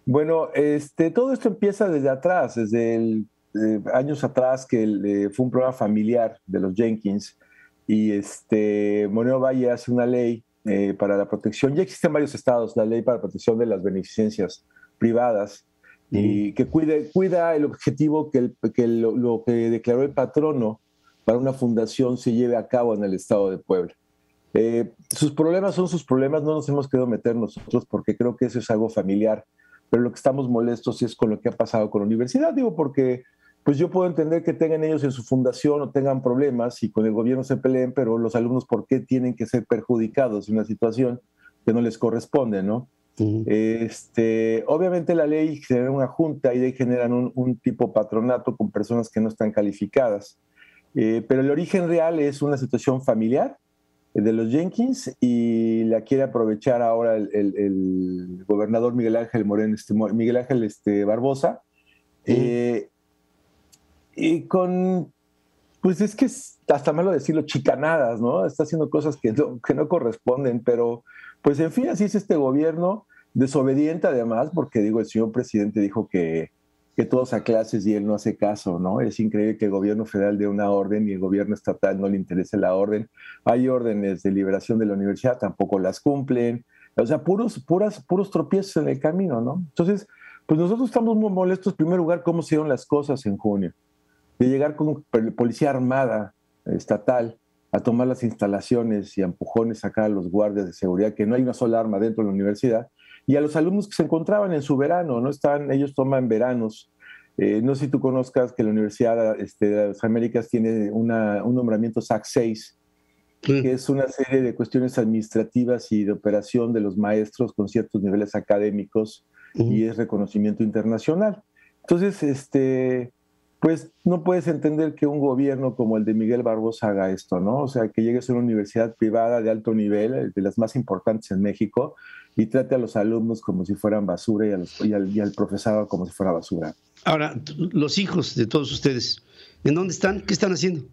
Bueno, todo esto empieza desde atrás, desde años atrás, que fue un programa familiar de los Jenkins, y Moreno Valle hace una ley para la protección. Ya existen en varios estados la ley para la protección de las beneficencias privadas, y que cuida el objetivo que lo que declaró el patrono para una fundación se lleve a cabo en el estado de Puebla. Sus problemas son sus problemas, no nos hemos querido meter nosotros porque creo que eso es algo familiar, pero lo que estamos molestos es con lo que ha pasado con la universidad, porque pues yo puedo entender que tengan ellos en su fundación o tengan problemas y con el gobierno se peleen, pero los alumnos, ¿por qué tienen que ser perjudicados en una situación que no les corresponde, no? Obviamente la ley genera una junta y de ahí generan un tipo patronato con personas que no están calificadas, pero el origen real es una situación familiar de los Jenkins y la quiere aprovechar ahora el gobernador Miguel Ángel Barbosa, y con pues es que es hasta malo decirlo, chicanadas, ¿no? Está haciendo cosas que no corresponden, pero pues en fin, así es este gobierno, desobediente además, porque digo, el señor presidente dijo que todos a clases y él no hace caso, ¿no? Es increíble que el gobierno federal dé una orden y el gobierno estatal no le interese la orden. Hay órdenes de liberación de la universidad, tampoco las cumplen. O sea, puros tropiezos en el camino, ¿no? Entonces, pues nosotros estamos muy molestos, en primer lugar, cómo se dieron las cosas en junio. De llegar con policía armada estatal a tomar las instalaciones y a empujones sacar a los guardias de seguridad, que no hay una sola arma dentro de la universidad, y a los alumnos que se encontraban en su verano, ¿no? Ellos toman veranos. No sé si tú conozcas que la Universidad de las Américas tiene un nombramiento SAC 6, que es una serie de cuestiones administrativas y de operación de los maestros con ciertos niveles académicos, y es reconocimiento internacional. Entonces, pues no puedes entender que un gobierno como el de Miguel Barbosa haga esto, ¿no? O sea, que llegue a ser una universidad privada de alto nivel, de las más importantes en México, y trate a los alumnos como si fueran basura y al profesorado como si fuera basura. Ahora, los hijos de todos ustedes, ¿en dónde están? ¿Qué están haciendo?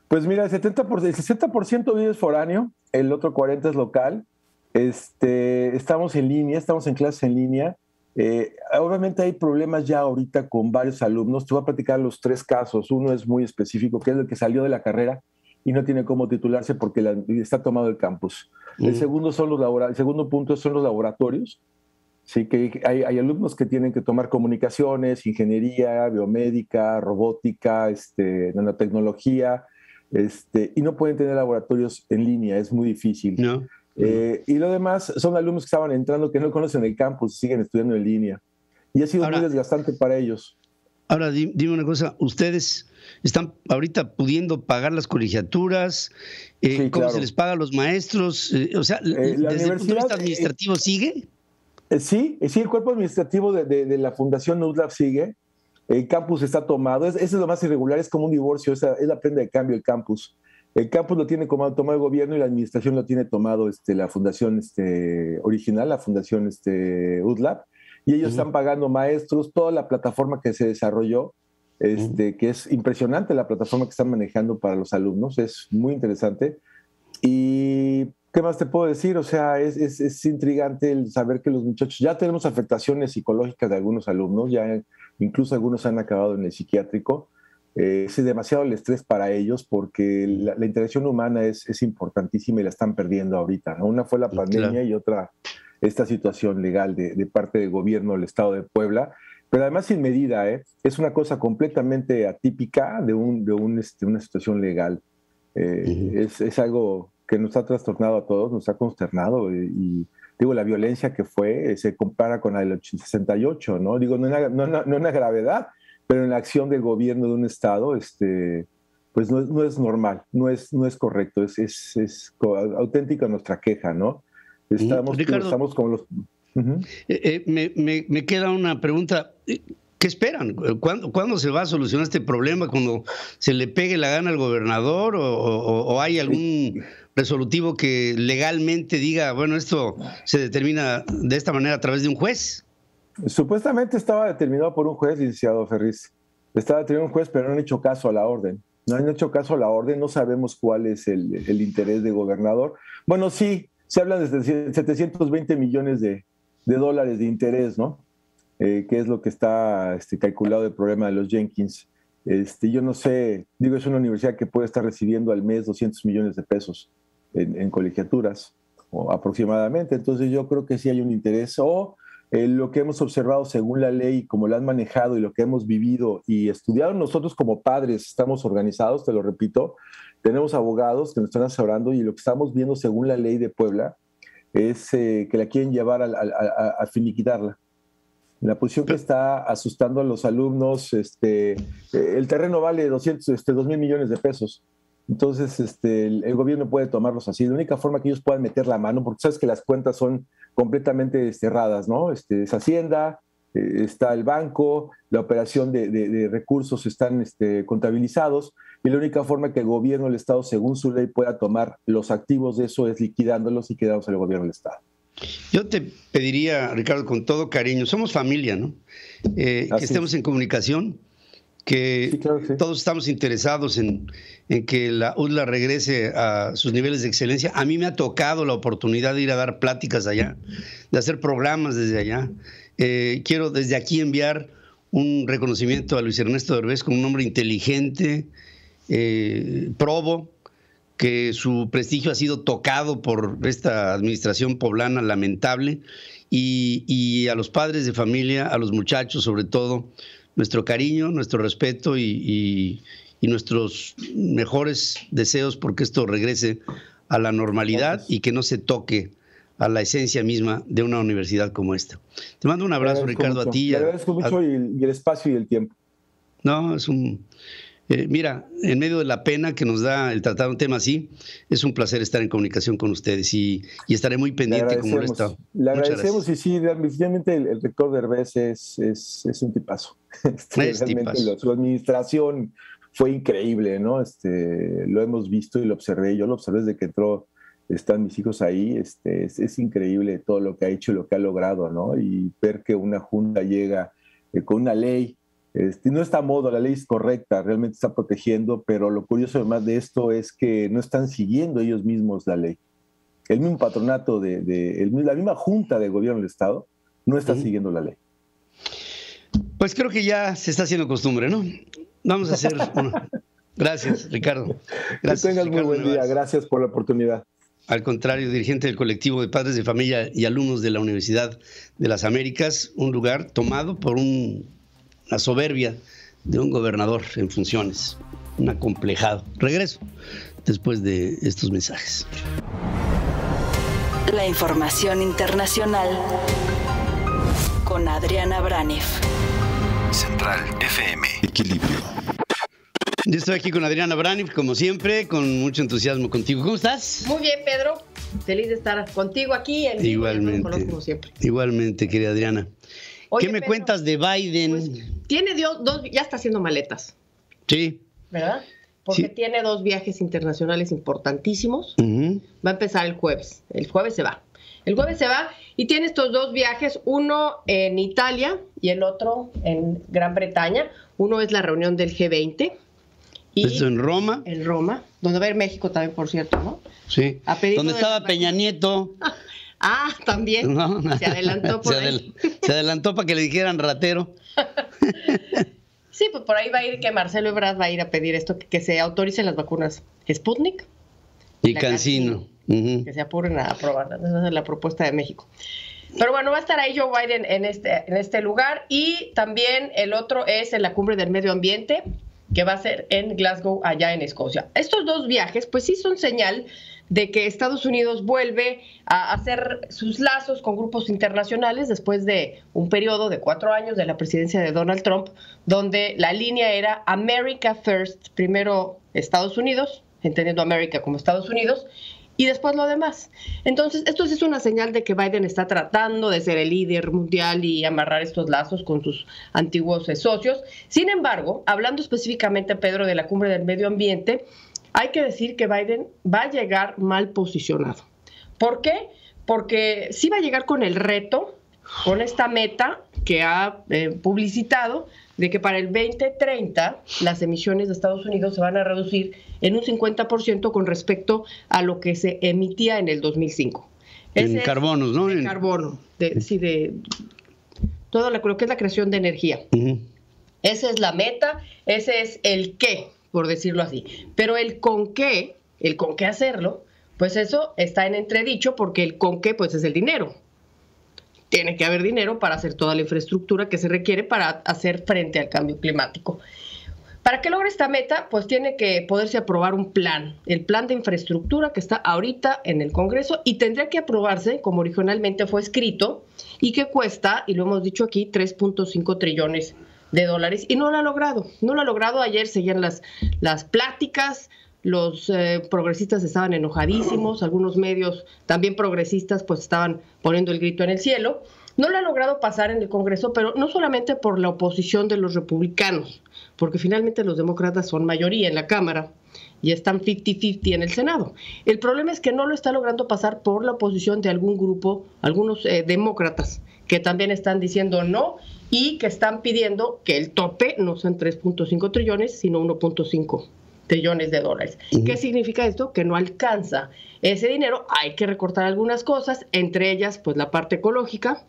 Pues mira, el 60% vive foráneo, el otro 40% es local. Estamos en línea, estamos en clases en línea. Obviamente hay problemas ya ahorita con varios alumnos. Te voy a platicar los 3 casos. Uno es muy específico, que es el que salió de la carrera y no tiene cómo titularse porque está tomado el campus. El segundo punto son los laboratorios. Sí, que hay alumnos que tienen que tomar comunicaciones, ingeniería, biomédica, robótica, nanotecnología, y no pueden tener laboratorios en línea, es muy difícil. No. Y lo demás son alumnos que estaban entrando, que no conocen el campus, siguen estudiando en línea. Y ha sido muy desgastante para ellos. Ahora, dime una cosa, ¿ustedes están ahorita pudiendo pagar las colegiaturas? Sí, ¿cómo se les paga a los maestros? O sea, ¿desde el punto de vista administrativo sigue? Sí, el cuerpo administrativo de la Fundación UDLAP sigue. El campus está tomado. Eso es lo más irregular, es como un divorcio, es la prenda de cambio el campus. El campus lo tiene tomado el gobierno y la administración lo tiene tomado la fundación original, la fundación UDLAP, y ellos están pagando maestros, toda la plataforma que se desarrolló, que es impresionante la plataforma que están manejando para los alumnos, es muy interesante. Y ¿qué más te puedo decir? O sea, es intrigante el saber que los muchachos, ya tenemos afectaciones psicológicas de algunos alumnos, ya incluso algunos han acabado en el psiquiátrico. Es demasiado el estrés para ellos porque la interacción humana es importantísima y la están perdiendo ahorita, ¿no? Una fue la pandemia y otra esta situación legal de parte del gobierno del Estado de Puebla, pero además sin medida, es una cosa completamente atípica de una situación legal. Es algo que nos ha trastornado a todos, nos ha consternado y digo, la violencia que fue se compara con la del 68, ¿no? Digo, no en la gravedad, pero en la acción del gobierno de un estado, pues no es normal, no es correcto, es auténtica nuestra queja, ¿no? Ricardo, estamos como los... me queda una pregunta. ¿Qué esperan? ¿Cuándo se va a solucionar este problema? ¿Cuando se le pegue la gana al gobernador o hay algún resolutivo que legalmente diga, bueno, esto se determina de esta manera a través de un juez? Supuestamente estaba determinado por un juez, licenciado Ferriz. Estaba determinado un juez, pero no han hecho caso a la orden. No han hecho caso a la orden, no sabemos cuál es el interés del gobernador. Bueno, sí, se habla de 720 millones de dólares de interés, ¿no? Que es lo que está calculado el problema de los Jenkins. Yo no sé, digo, es una universidad que puede estar recibiendo al mes 200 millones de pesos en colegiaturas, o aproximadamente. Entonces yo creo que sí hay un interés. Lo que hemos observado según la ley, como la han manejado y lo que hemos vivido y estudiado nosotros como padres, estamos organizados, te lo repito, tenemos abogados que nos están asesorando y lo que estamos viendo según la ley de Puebla es que la quieren llevar a finiquitarla. La posición que está asustando a los alumnos, el terreno vale 2,000 millones de pesos. Entonces, el gobierno puede tomarlos así. La única forma que ellos puedan meter la mano, porque sabes que las cuentas son completamente cerradas, ¿no? Es Hacienda, está el banco, la operación de recursos están contabilizados, y la única forma que el gobierno del Estado, según su ley, pueda tomar los activos de eso es liquidándolos y quedándose el gobierno del Estado. Yo te pediría, Ricardo, con todo cariño, somos familia, ¿no? Que estemos en comunicación, que sí, claro, sí. Todos estamos interesados en que la UDLA regrese a sus niveles de excelencia. A mí me ha tocado la oportunidad de ir a dar pláticas allá, de hacer programas desde allá. Quiero desde aquí enviar un reconocimiento a Luis Ernesto Derbez como un hombre inteligente, probo, que su prestigio ha sido tocado por esta administración poblana lamentable, y a los padres de familia, a los muchachos sobre todo, nuestro cariño, nuestro respeto y nuestros mejores deseos porque esto regrese a la normalidad y que no se toque a la esencia misma de una universidad como esta. Te mando un abrazo, Ricardo, mucho. a ti. Te agradezco mucho y el espacio y el tiempo. No, es un... mira, en medio de la pena que nos da el tratar un tema así, es un placer estar en comunicación con ustedes y estaré muy pendiente como lo he estado. Le agradecemos y sí, realmente el rector Derbez es un tipazo. Realmente su administración fue increíble, ¿no? Lo hemos visto y lo observé. Yo lo observé desde que entró, están mis hijos ahí. Es increíble todo lo que ha hecho y lo que ha logrado, ¿no? Y ver que una junta llega con una ley. No está a modo, la ley es correcta, realmente está protegiendo, pero lo curioso además de esto es que no están siguiendo ellos mismos la ley. El mismo patronato, la misma junta de gobierno del Estado no está siguiendo la ley. Pues creo que ya se está haciendo costumbre, ¿no? Vamos a hacer uno. Gracias, Ricardo. Gracias, que tengas Ricardo, muy buen día, gracias por la oportunidad. Al contrario, dirigente del colectivo de padres de familia y alumnos de la Universidad de las Américas, un lugar tomado por la soberbia de un gobernador en funciones, un acomplejado. Regreso después de estos mensajes. La información internacional con Adriana Braniff. Central FM. Equilibrio. Yo estoy aquí con Adriana Braniff, como siempre, con mucho entusiasmo contigo. ¿Cómo estás? Muy bien, Pedro. Feliz de estar contigo aquí. Como siempre. Igualmente, querida Adriana. Oye, ¿qué me cuentas de Biden? Pues, tiene ya está haciendo maletas. Sí. ¿Verdad? Porque sí. Tiene 2 viajes internacionales importantísimos. Va a empezar el jueves. El jueves se va. Y tiene estos 2 viajes, uno en Italia y el otro en Gran Bretaña. Uno es la reunión del G20. ¿Esto en Roma? En Roma, donde va a ir México también, por cierto, ¿no? Sí. Donde estaba Peña Nieto. Ah, también. No. Se adelantó por ahí. Se adelantó para que le dijeran ratero. Sí, pues por ahí va a ir que Marcelo Ebrard va a ir a pedir esto, que se autoricen las vacunas Sputnik y CanSino. Que se apuren a aprobarlas. Esa es la propuesta de México. Pero bueno, va a estar ahí Joe Biden en este lugar. Y también el otro es en la cumbre del medio ambiente, que va a ser en Glasgow, allá en Escocia. Estos 2 viajes, pues sí son señal de que Estados Unidos vuelve a hacer sus lazos con grupos internacionales después de un periodo de 4 años de la presidencia de Donald Trump, donde la línea era America First, primero Estados Unidos, entendiendo América como Estados Unidos, y después lo demás. Entonces, esto es una señal de que Biden está tratando de ser el líder mundial y amarrar estos lazos con sus antiguos socios. Sin embargo, hablando específicamente, Pedro, de la cumbre del medio ambiente, hay que decir que Biden va a llegar mal posicionado. ¿Por qué? Porque sí va a llegar con el reto, con esta meta que ha publicitado, de que para el 2030 las emisiones de Estados Unidos se van a reducir en un 50% con respecto a lo que se emitía en el 2005. En carbonos, ¿no? En carbono, de todo lo que es la creación de energía. Esa es la meta, ese es el qué, por decirlo así. Pero el con qué hacerlo, pues eso está en entredicho, porque el con qué pues es el dinero. Tiene que haber dinero para hacer toda la infraestructura que se requiere para hacer frente al cambio climático. Para que logre esta meta, pues tiene que poderse aprobar un plan, el plan de infraestructura que está ahorita en el Congreso y tendría que aprobarse como originalmente fue escrito y que cuesta, y lo hemos dicho aquí, 3.5 trillones de dólares y no lo ha logrado. No lo ha logrado. Ayer seguían las pláticas. Los progresistas estaban enojadísimos, algunos medios también progresistas pues estaban poniendo el grito en el cielo. No lo ha logrado pasar en el Congreso, pero no solamente por la oposición de los republicanos, porque finalmente los demócratas son mayoría en la Cámara, y están 50-50 en el Senado. El problema es que no lo está logrando pasar por la oposición de algún grupo, algunos demócratas, que también están diciendo no y que están pidiendo que el tope no sean 3.5 trillones, sino 1.5 trillones de dólares. ¿Qué significa esto? Que no alcanza ese dinero, hay que recortar algunas cosas, entre ellas pues la parte ecológica,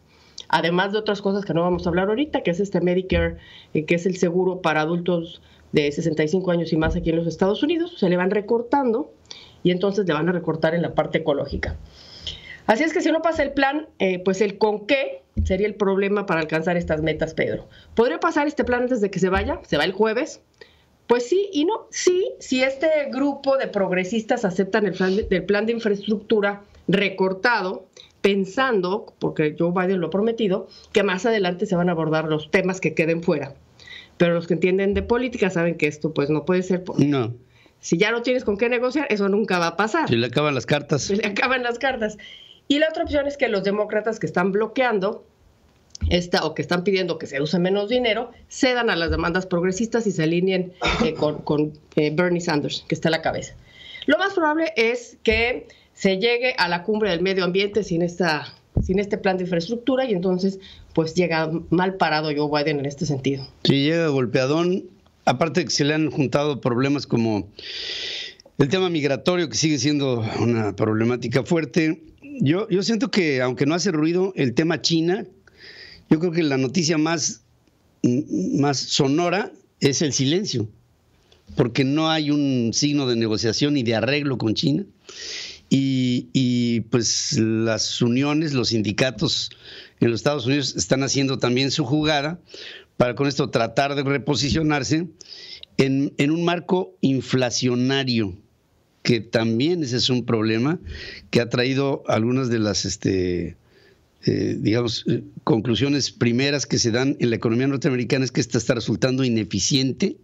además de otras cosas que no vamos a hablar ahorita, que es este Medicare, que es el seguro para adultos de 65 años y más aquí en los Estados Unidos, se le van recortando y entonces le van a recortar en la parte ecológica. Así es que si no pasa el plan, pues el con qué sería el problema para alcanzar estas metas, Pedro. ¿Podría pasar este plan antes de que se vaya? ¿Se va el jueves? Pues sí y no. Sí, si este grupo de progresistas aceptan el plan de infraestructura recortado, pensando, porque Joe Biden lo ha prometido, que más adelante se van a abordar los temas que queden fuera. Pero los que entienden de política saben que esto pues no puede ser. No. Si ya no tienes con qué negociar, eso nunca va a pasar. Se le acaban las cartas. Se le acaban las cartas. Y la otra opción es que los demócratas que están bloqueando o que están pidiendo que se use menos dinero, cedan a las demandas progresistas y se alineen con Bernie Sanders, que está a la cabeza. Lo más probable es que se llegue a la cumbre del medio ambiente sin este plan de infraestructura y entonces pues llega mal parado Joe Biden en este sentido. Sí, llega golpeadón, aparte de que se le han juntado problemas como el tema migratorio, que sigue siendo una problemática fuerte. Yo siento que, aunque no hace ruido, el tema China, yo creo que la noticia más sonora es el silencio, porque no hay un signo de negociación y de arreglo con China. Y pues las uniones, los sindicatos en los Estados Unidos están haciendo también su jugada para con esto tratar de reposicionarse en un marco inflacionario, que también ese es un problema que ha traído algunas de las conclusiones primeras que se dan en la economía norteamericana, es que esta está resultando ineficiente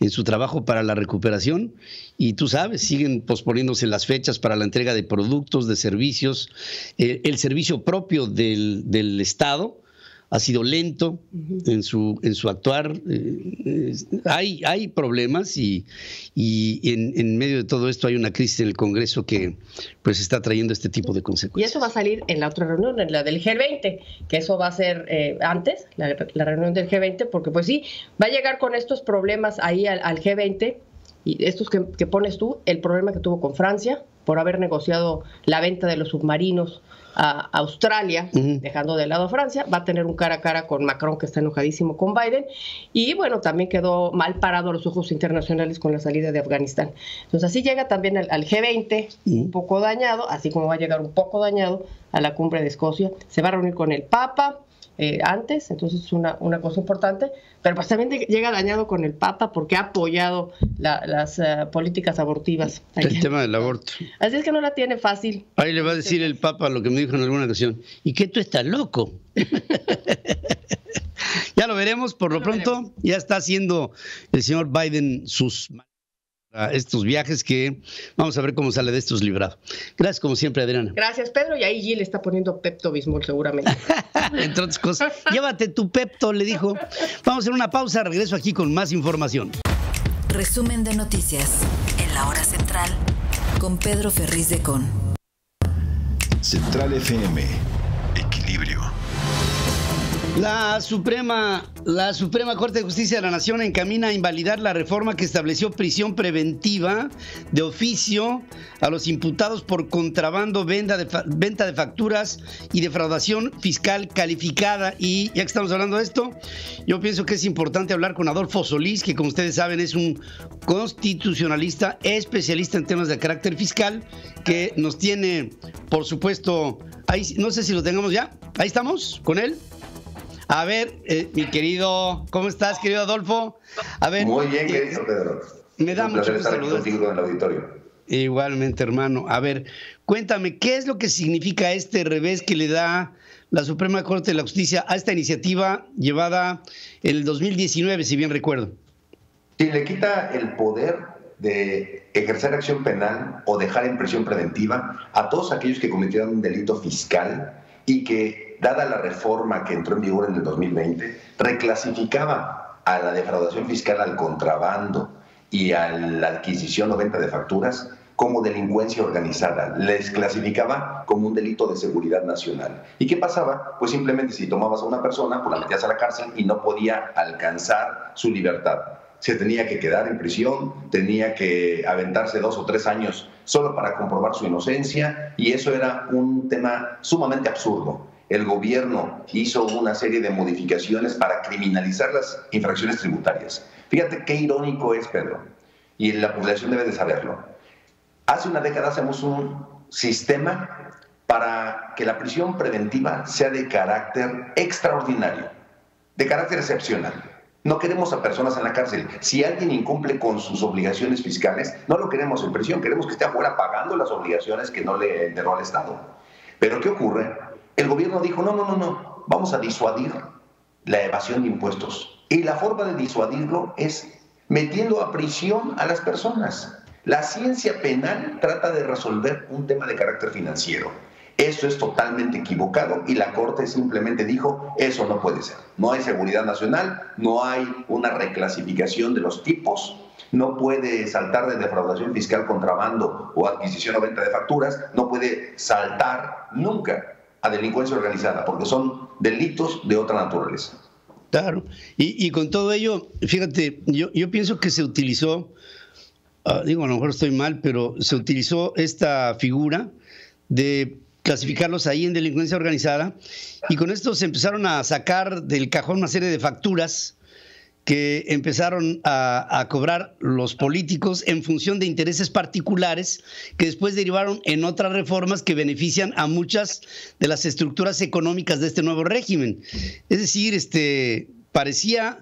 en su trabajo para la recuperación y tú sabes, siguen posponiéndose las fechas para la entrega de productos, de servicios. El servicio propio del Estado ha sido lento en su actuar. Hay problemas y en medio de todo esto hay una crisis en el Congreso que pues está trayendo este tipo de consecuencias. Y eso va a salir en la otra reunión, en la del G20, que eso va a ser antes, la reunión del G20, porque pues sí, va a llegar con estos problemas ahí al G20, y estos que pones tú, el problema que tuvo con Francia, por haber negociado la venta de los submarinos a Australia, dejando de lado a Francia, va a tener un cara a cara con Macron, que está enojadísimo con Biden, y bueno, también quedó mal parado a los ojos internacionales con la salida de Afganistán. Entonces así llega también al G20, un poco dañado, así como va a llegar un poco dañado a la cumbre de Escocia. Se va a reunir con el Papa antes, entonces es una cosa importante, pero pues también llega dañado con el Papa porque ha apoyado las políticas abortivas. El tema del aborto. Así es que no la tiene fácil. Ahí le va a decir el Papa lo que me dijo en alguna ocasión. ¿Y qué tú estás loco? Ya lo veremos, por lo pronto ya está haciendo el señor Biden estos viajes que vamos a ver cómo sale de estos librado. Gracias como siempre, Adriana. Gracias, Pedro, y ahí Gil está poniendo Pepto-Bismol seguramente. Entre otras cosas, llévate tu Pepto, le dijo. Vamos a hacer una pausa, regreso aquí con más información. Resumen de noticias en la hora central con Pedro Ferriz de Con. Central FM, equilibrio. La Suprema Corte de Justicia de la Nación encamina a invalidar la reforma que estableció prisión preventiva de oficio a los imputados por contrabando, venta de facturas y defraudación fiscal calificada. Y ya que estamos hablando de esto, yo pienso que es importante hablar con Adolfo Solís, que como ustedes saben es un constitucionalista especialista en temas de carácter fiscal, que nos tiene, por supuesto, ahí, no sé si lo tengamos ya, ahí estamos con él. A ver, mi querido, ¿cómo estás, querido Adolfo? A ver, muy bien, querido Pedro. Me da mucho gusto estar contigo en el auditorio. Igualmente, hermano. A ver, cuéntame, ¿qué es lo que significa este revés que le da la Suprema Corte de la Justicia a esta iniciativa llevada en el 2019, si bien recuerdo? Sí, le quita el poder de ejercer acción penal o dejar en prisión preventiva a todos aquellos que cometieron un delito fiscal y que, dada la reforma que entró en vigor en el 2020, reclasificaba a la defraudación fiscal al contrabando y a la adquisición o venta de facturas como delincuencia organizada. Les clasificaba como un delito de seguridad nacional. ¿Y qué pasaba? Pues simplemente si tomabas a una persona, pues la metías a la cárcel y no podía alcanzar su libertad. Se tenía que quedar en prisión, tenía que aventarse 2 o 3 años solo para comprobar su inocencia, y eso era un tema sumamente absurdo. El gobierno hizo una serie de modificaciones para criminalizar las infracciones tributarias. Fíjate qué irónico es, Pedro, y la población debe de saberlo. Hace una década hacemos un sistema para que la prisión preventiva sea de carácter extraordinario, de carácter excepcional. No queremos a personas en la cárcel. Si alguien incumple con sus obligaciones fiscales, no lo queremos en prisión, queremos que esté afuera pagando las obligaciones que no le enterró al Estado. Pero ¿qué ocurre? El gobierno dijo, no, vamos a disuadir la evasión de impuestos. Y la forma de disuadirlo es metiendo a prisión a las personas. La ciencia penal trata de resolver un tema de carácter financiero. Eso es totalmente equivocado y la Corte simplemente dijo, eso no puede ser. No hay seguridad nacional, no hay una reclasificación de los tipos, no puede saltar de defraudación fiscal, contrabando o adquisición o venta de facturas, no puede saltar nunca a delincuencia organizada, porque son delitos de otra naturaleza. Claro, y con todo ello, fíjate, yo pienso que se utilizó, digo, a lo mejor estoy mal, pero se utilizó esta figura de clasificarlos ahí en delincuencia organizada, y con esto se empezaron a sacar del cajón una serie de facturas que empezaron a cobrar los políticos en función de intereses particulares que después derivaron en otras reformas que benefician a muchas de las estructuras económicas de este nuevo régimen. Es decir, parecía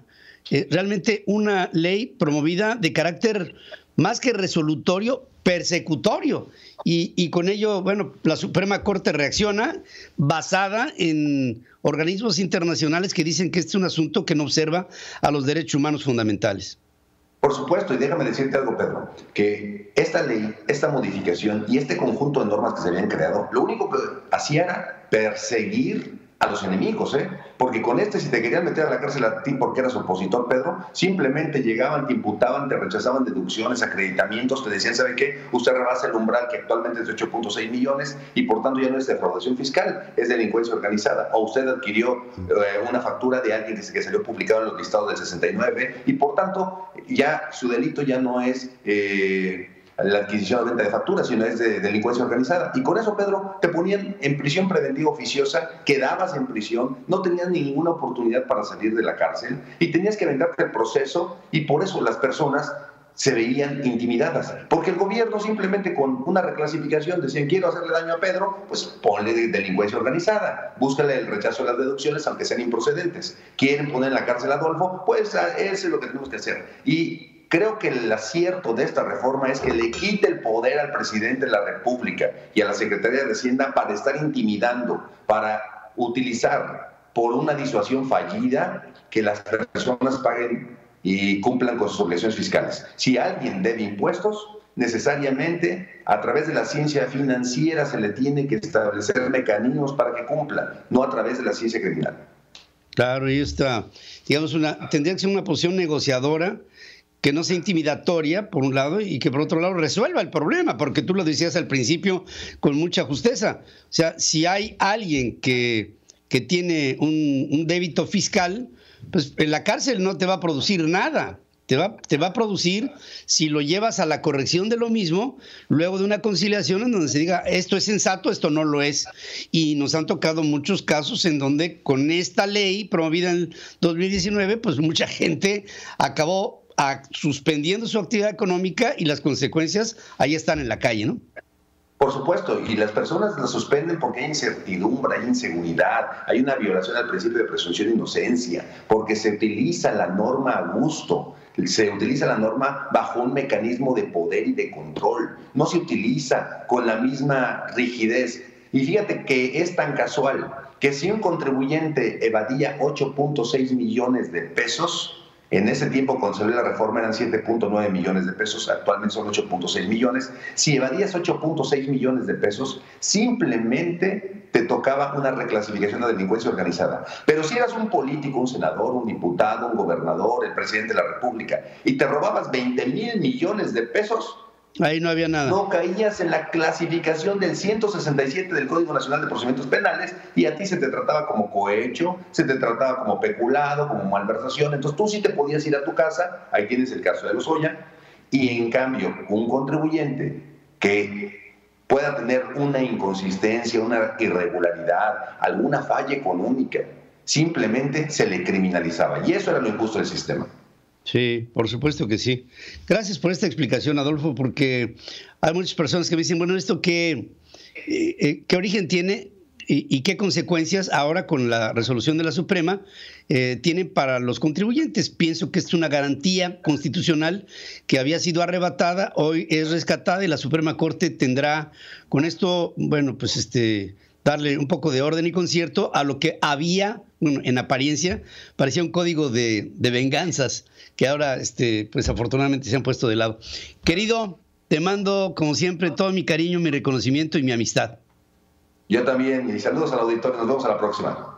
realmente una ley promovida de carácter más que resolutorio, persecutorio. Y con ello, bueno, la Suprema Corte reacciona basada en organismos internacionales que dicen que este es un asunto que no observa a los derechos humanos fundamentales. Por supuesto, y déjame decirte algo, Pedro, que esta ley, esta modificación y este conjunto de normas que se habían creado, lo único que hacía era perseguir a los enemigos, porque con si te querían meter a la cárcel a ti porque eras opositor, Pedro, simplemente llegaban, te imputaban, te rechazaban deducciones, acreditamientos, te decían, ¿sabe qué? Usted rebasa el umbral que actualmente es de 8.6 millones y por tanto ya no es defraudación fiscal, es delincuencia organizada. O usted adquirió una factura de alguien que salió publicado en los listados del 69 y por tanto ya su delito ya no es la adquisición o venta de facturas, sino es de delincuencia organizada. Y con eso, Pedro, te ponían en prisión preventiva oficiosa, quedabas en prisión, no tenías ninguna oportunidad para salir de la cárcel y tenías que aventarte el proceso, y por eso las personas se veían intimidadas, porque el gobierno simplemente con una reclasificación decían, quiero hacerle daño a Pedro, pues ponle delincuencia organizada, búscale el rechazo de las deducciones aunque sean improcedentes. Quieren poner en la cárcel a Adolfo, pues eso es lo que tenemos que hacer. Y creo que el acierto de esta reforma es que le quite el poder al presidente de la República y a la Secretaría de Hacienda para estar intimidando, para utilizar por una disuasión fallida que las personas paguen y cumplan con sus obligaciones fiscales. Si alguien debe impuestos, necesariamente a través de la ciencia financiera se le tiene que establecer mecanismos para que cumpla, no a través de la ciencia criminal. Claro, y esta, digamos, tendría que ser una posición negociadora que no sea intimidatoria, por un lado, y que por otro lado resuelva el problema, porque tú lo decías al principio con mucha justeza. O sea, si hay alguien que tiene un débito fiscal, pues en la cárcel no te va a producir nada. Te va a producir si lo llevas a la corrección de lo mismo, luego de una conciliación en donde se diga, esto es sensato, esto no lo es. Y nos han tocado muchos casos en donde con esta ley promovida en 2019, pues mucha gente acabó suspendiendo su actividad económica y las consecuencias ahí están en la calle, ¿no? Por supuesto, y las personas la suspenden porque hay incertidumbre, hay inseguridad, hay una violación al principio de presunción de inocencia, porque se utiliza la norma a gusto, se utiliza la norma bajo un mecanismo de poder y de control, no se utiliza con la misma rigidez. Y fíjate que es tan casual que si un contribuyente evadía 8.6 millones de pesos, En ese tiempo, cuando salió la reforma, eran 7.9 millones de pesos, actualmente son 8.6 millones. Si evadías 8.6 millones de pesos, simplemente te tocaba una reclasificación de delincuencia organizada. Pero si eras un político, un senador, un diputado, un gobernador, el presidente de la República, y te robabas 20,000 millones de pesos, ahí no había nada. No caías en la clasificación del 167 del Código Nacional de Procedimientos Penales y a ti se te trataba como cohecho, se te trataba como peculado, como malversación. Entonces tú sí te podías ir a tu casa, ahí tienes el caso de Lozoya, y en cambio un contribuyente que pueda tener una inconsistencia, una irregularidad, alguna falla económica, simplemente se le criminalizaba. Y eso era lo injusto del sistema. Sí, por supuesto que sí. Gracias por esta explicación, Adolfo, porque hay muchas personas que me dicen, bueno, ¿esto qué origen tiene y qué consecuencias ahora con la resolución de la Suprema tienen para los contribuyentes? Pienso que es una garantía constitucional que había sido arrebatada, hoy es rescatada y la Suprema Corte tendrá con esto, bueno, pues darle un poco de orden y concierto a lo que había, bueno, en apariencia, parecía un código de venganzas que ahora, pues afortunadamente se han puesto de lado. Querido, te mando, como siempre, todo mi cariño, mi reconocimiento y mi amistad. Yo también, y saludos al auditorio, nos vemos a la próxima.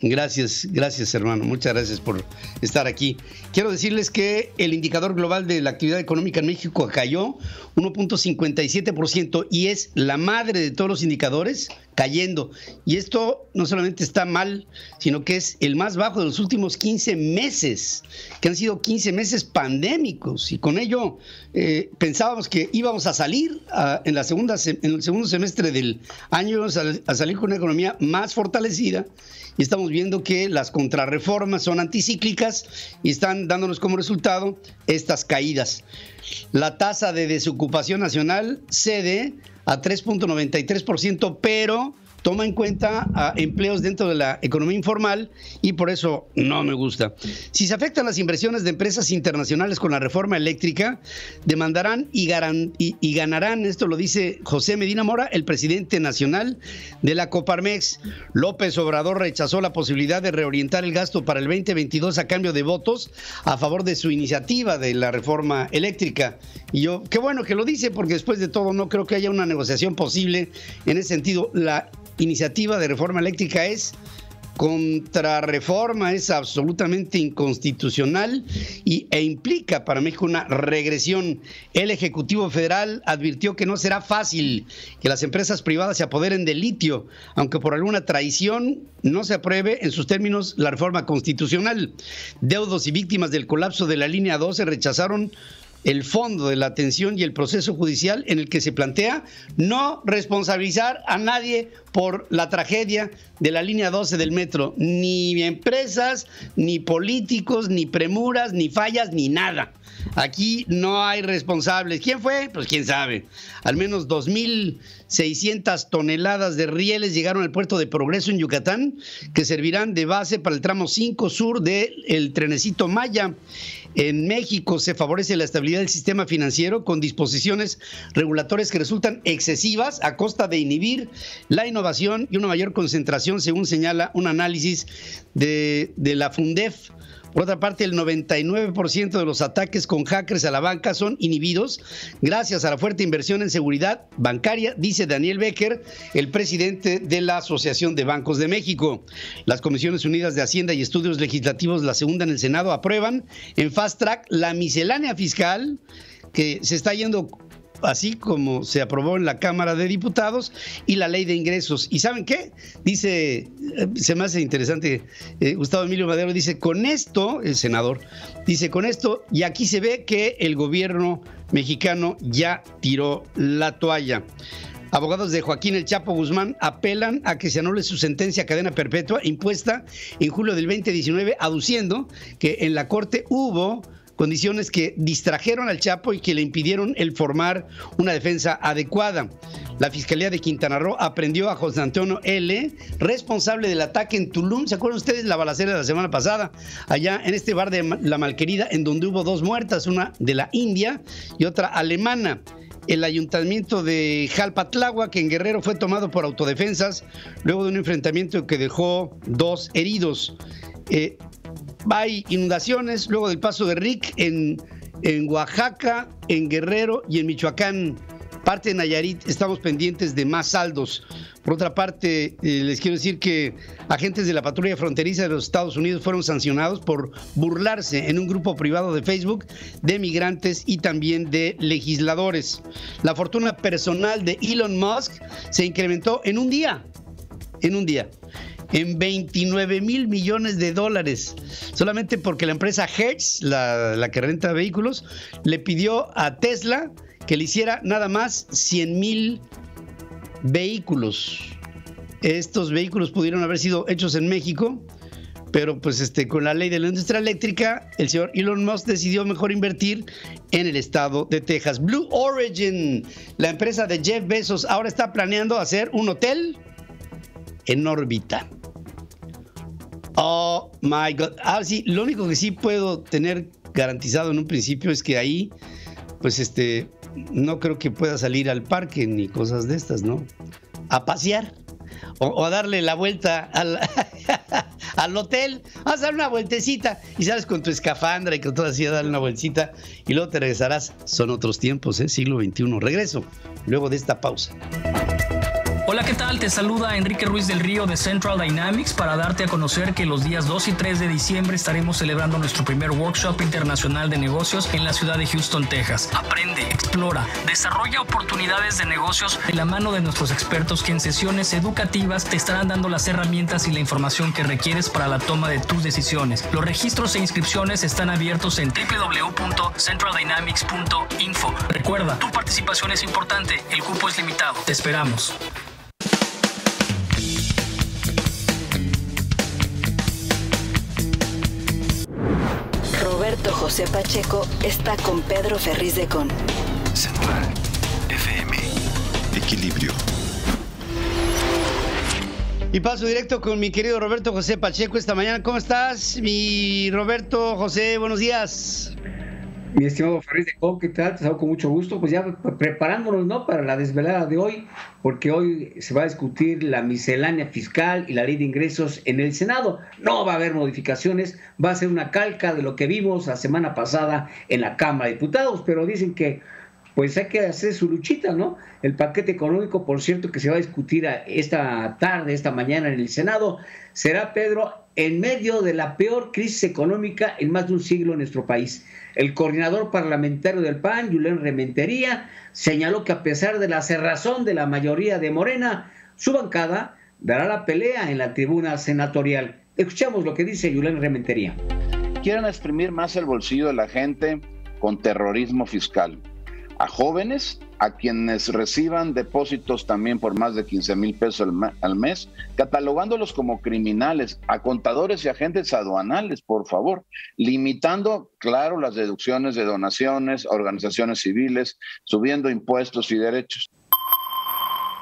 Gracias, hermano. Muchas gracias por estar aquí. Quiero decirles que el indicador global de la actividad económica en México cayó 1.57% y es la madre de todos los indicadores cayendo. Y esto no solamente está mal, sino que es el más bajo de los últimos 15 meses, que han sido 15 meses pandémicos. Y con ello pensábamos que íbamos a salir en el segundo semestre del año, a salir con una economía más fortalecida. Y estamos viendo que las contrarreformas son anticíclicas y están dándonos como resultado estas caídas. La tasa de desocupación nacional cede a 3.93%, pero toma en cuenta a empleos dentro de la economía informal y por eso no me gusta. Si se afectan las inversiones de empresas internacionales con la reforma eléctrica, demandarán y ganarán, esto lo dice José Medina Mora, el presidente nacional de la Coparmex. López Obrador rechazó la posibilidad de reorientar el gasto para el 2022 a cambio de votos a favor de su iniciativa de la reforma eléctrica. Y yo, qué bueno que lo dice, porque después de todo no creo que haya una negociación posible en ese sentido. La iniciativa de reforma eléctrica es contrarreforma, es absolutamente inconstitucional e implica para México una regresión. El Ejecutivo Federal advirtió que no será fácil que las empresas privadas se apoderen del litio, aunque por alguna traición no se apruebe en sus términos la reforma constitucional. Deudos y víctimas del colapso de la línea 12 rechazaron el fondo de la atención y el proceso judicial en el que se plantea no responsabilizar a nadie por la tragedia de la línea 12 del metro, ni empresas, ni políticos, ni premuras, ni fallas, ni nada. Aquí no hay responsables. ¿Quién fue? Pues quién sabe. Al menos 2.600 toneladas de rieles llegaron al puerto de Progreso en Yucatán, que servirán de base para el tramo 5 sur del trenecito Maya. En México se favorece la estabilidad del sistema financiero con disposiciones regulatorias que resultan excesivas a costa de inhibir la innovación y una mayor concentración, según señala un análisis de la Fundef. Por otra parte, el 99% de los ataques con hackers a la banca son inhibidos gracias a la fuerte inversión en seguridad bancaria, dice Daniel Becker, el presidente de la Asociación de Bancos de México. Las Comisiones Unidas de Hacienda y Estudios Legislativos, la segunda en el Senado, aprueban en fast track la miscelánea fiscal que se está yendo así como se aprobó en la Cámara de Diputados, y la ley de ingresos. ¿Y saben qué? Dice, se me hace interesante, Gustavo Emilio Madero dice, con esto, el senador, dice, con esto, y aquí se ve que el gobierno mexicano ya tiró la toalla. Abogados de Joaquín El Chapo Guzmán apelan a que se anule su sentencia a cadena perpetua impuesta en julio del 2019, aduciendo que en la Corte hubo condiciones que distrajeron al Chapo y que le impidieron el formar una defensa adecuada. La Fiscalía de Quintana Roo aprendió a José Antonio L., responsable del ataque en Tulum. ¿Se acuerdan ustedes la balacera de la semana pasada? Allá en este bar de La Malquerida, en donde hubo 2 muertas, una de la India y otra alemana. El ayuntamiento de Jalpatláhuac, que en Guerrero, fue tomado por autodefensas luego de un enfrentamiento que dejó 2 heridos. hay inundaciones luego del paso de Rick en Oaxaca, en Guerrero y en Michoacán. Parte de Nayarit estamos pendientes de más saldos. Por otra parte, les quiero decir que agentes de la patrulla fronteriza de los Estados Unidos fueron sancionados por burlarse en un grupo privado de Facebook de migrantes y también de legisladores. La fortuna personal de Elon Musk se incrementó en un día, en 29 mil millones de dólares, solamente porque la empresa Hertz, la que renta vehículos, le pidió a Tesla que le hiciera nada más 100,000 vehículos. Estos vehículos pudieron haber sido hechos en México, pero pues con la ley de la industria eléctrica, el señor Elon Musk decidió mejor invertir en el estado de Texas. Blue Origin, la empresa de Jeff Bezos, ahora está planeando hacer un hotel en órbita. Oh my God. Sí, lo único que sí puedo tener garantizado en un principio es que ahí, pues no creo que pueda salir al parque ni cosas de estas, ¿no? A pasear o a darle la vuelta al hotel. Vas a dar una vueltecita y sales con tu escafandra y con todo así a darle una vueltecita y luego te regresarás. Son otros tiempos, siglo XXI. Regreso luego de esta pausa. Hola, ¿qué tal? Te saluda Enrique Ruiz del Río de Central Dynamics para darte a conocer que los días 2 y 3 de diciembre estaremos celebrando nuestro primer workshop internacional de negocios en la ciudad de Houston, Texas. Aprende, explora, desarrolla oportunidades de negocios de la mano de nuestros expertos que en sesiones educativas te estarán dando las herramientas y la información que requieres para la toma de tus decisiones. Los registros e inscripciones están abiertos en www.centraldynamics.info. Recuerda, tu participación es importante, el cupo es limitado. Te esperamos. Roberto José Pacheco está con Pedro Ferriz de Con. Central FM. Equilibrio. Y paso directo con mi querido Roberto José Pacheco esta mañana. ¿Cómo estás, mi Roberto José? Buenos días. Mi estimado Ferriz de Con, ¿qué tal? Te saludo con mucho gusto. Pues ya preparándonos, ¿no?, para la desvelada de hoy, porque hoy se va a discutir la miscelánea fiscal y la ley de ingresos en el Senado. No va a haber modificaciones, va a ser una calca de lo que vimos la semana pasada en la Cámara de Diputados, pero dicen que pues hay que hacer su luchita, ¿no? El paquete económico, por cierto, que se va a discutir esta tarde, esta mañana en el Senado, será, Pedro, en medio de la peor crisis económica en más de un siglo en nuestro país. El coordinador parlamentario del PAN, Julen Rementería, señaló que a pesar de la cerrazón de la mayoría de Morena, su bancada dará la pelea en la tribuna senatorial. Escuchamos lo que dice Julen Rementería. Quieren exprimir más el bolsillo de la gente con terrorismo fiscal. A jóvenes, a quienes reciban depósitos también por más de 15,000 pesos al mes, catalogándolos como criminales, a contadores y agentes aduanales, por favor, limitando, claro, las deducciones de donaciones, organizaciones civiles, subiendo impuestos y derechos.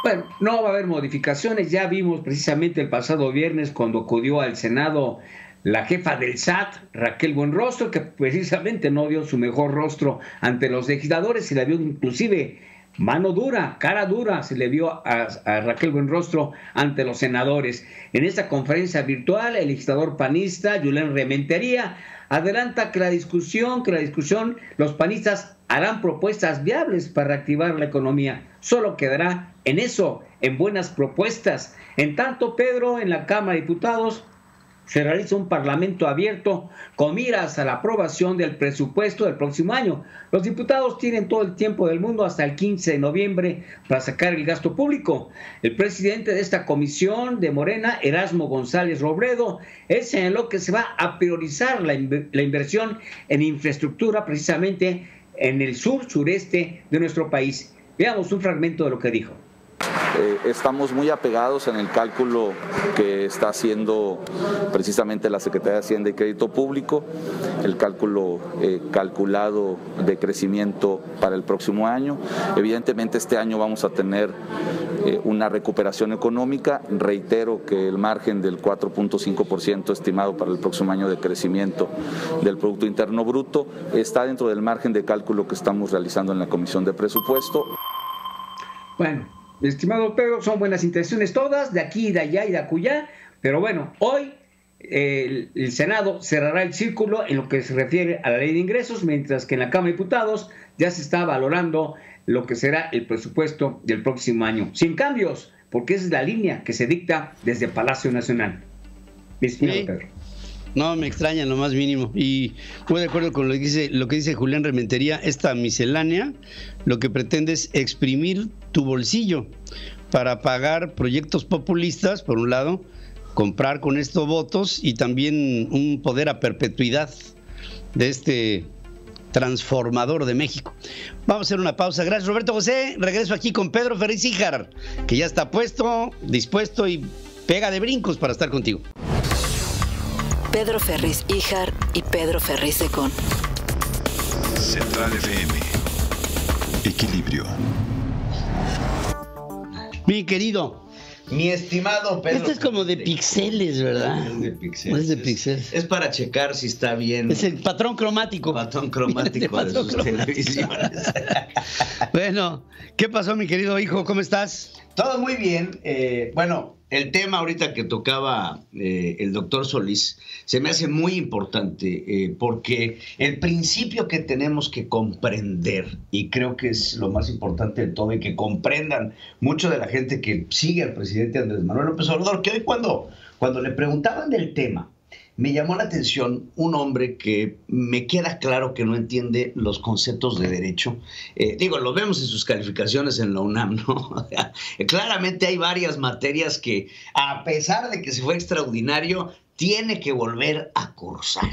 Bueno, no va a haber modificaciones. Ya vimos precisamente el pasado viernes cuando acudió al Senado la jefa del SAT, Raquel Buenrostro, que precisamente no dio su mejor rostro ante los legisladores, se le vio inclusive mano dura, cara dura, se le vio a Raquel Buenrostro ante los senadores. En esta conferencia virtual, el legislador panista, Julen Rementería, adelanta que la discusión, los panistas harán propuestas viables para reactivar la economía. Solo quedará en eso, en buenas propuestas. En tanto, Pedro, en la Cámara de Diputados, se realiza un parlamento abierto con miras a la aprobación del presupuesto del próximo año. Los diputados tienen todo el tiempo del mundo hasta el 15 de noviembre para sacar el gasto público. El presidente de esta comisión de Morena, Erasmo González Robledo, él señaló que se va a priorizar la inversión en infraestructura precisamente en el sureste de nuestro país. Veamos un fragmento de lo que dijo. Estamos muy apegados en el cálculo que está haciendo precisamente la Secretaría de Hacienda y Crédito Público, el cálculo calculado de crecimiento para el próximo año. Evidentemente este año vamos a tener una recuperación económica. Reitero que el margen del 4.5% estimado para el próximo año de crecimiento del Producto Interno Bruto está dentro del margen de cálculo que estamos realizando en la Comisión de Presupuesto. Bueno, estimado Pedro, son buenas intenciones todas, de aquí, de allá y de acullá, pero bueno, hoy el Senado cerrará el círculo en lo que se refiere a la ley de ingresos, mientras que en la Cámara de Diputados ya se está valorando lo que será el presupuesto del próximo año. Sin cambios, porque esa es la línea que se dicta desde Palacio Nacional. Pedro. No me extraña en lo más mínimo. Y muy de acuerdo con lo que dice Julián Rementería. Esta miscelánea lo que pretende es exprimir tu bolsillo para pagar proyectos populistas, por un lado, comprar con esto votos y también un poder a perpetuidad de este transformador de México. Vamos a hacer una pausa. Gracias, Roberto José. Regreso aquí con Pedro Ferriz Híjar, que ya está puesto, dispuesto y pega de brincos para estar contigo. Pedro Ferriz Híjar y Pedro Ferriz de Con. Central FM. Equilibrio. Mi querido, mi estimado Pedro. Este es como de píxeles, ¿verdad? Es de píxeles. Es de píxeles. Es para checar si está bien. Es el patrón cromático. Patrón cromático de sus televisiones. Bueno, ¿qué pasó, mi querido hijo? ¿Cómo estás? Todo muy bien. Bueno, el tema ahorita que tocaba el doctor Solís se me hace muy importante porque el principio que tenemos que comprender, y creo que es lo más importante de todo, y que comprendan mucho de la gente que sigue al presidente Andrés Manuel López Obrador, que hoy cuando le preguntaban del tema, me llamó la atención un hombre que me queda claro que no entiende los conceptos de derecho. Lo vemos en sus calificaciones en la UNAM, ¿no? Claramente hay varias materias que, a pesar de que se fue extraordinario, tiene que volver a cursar.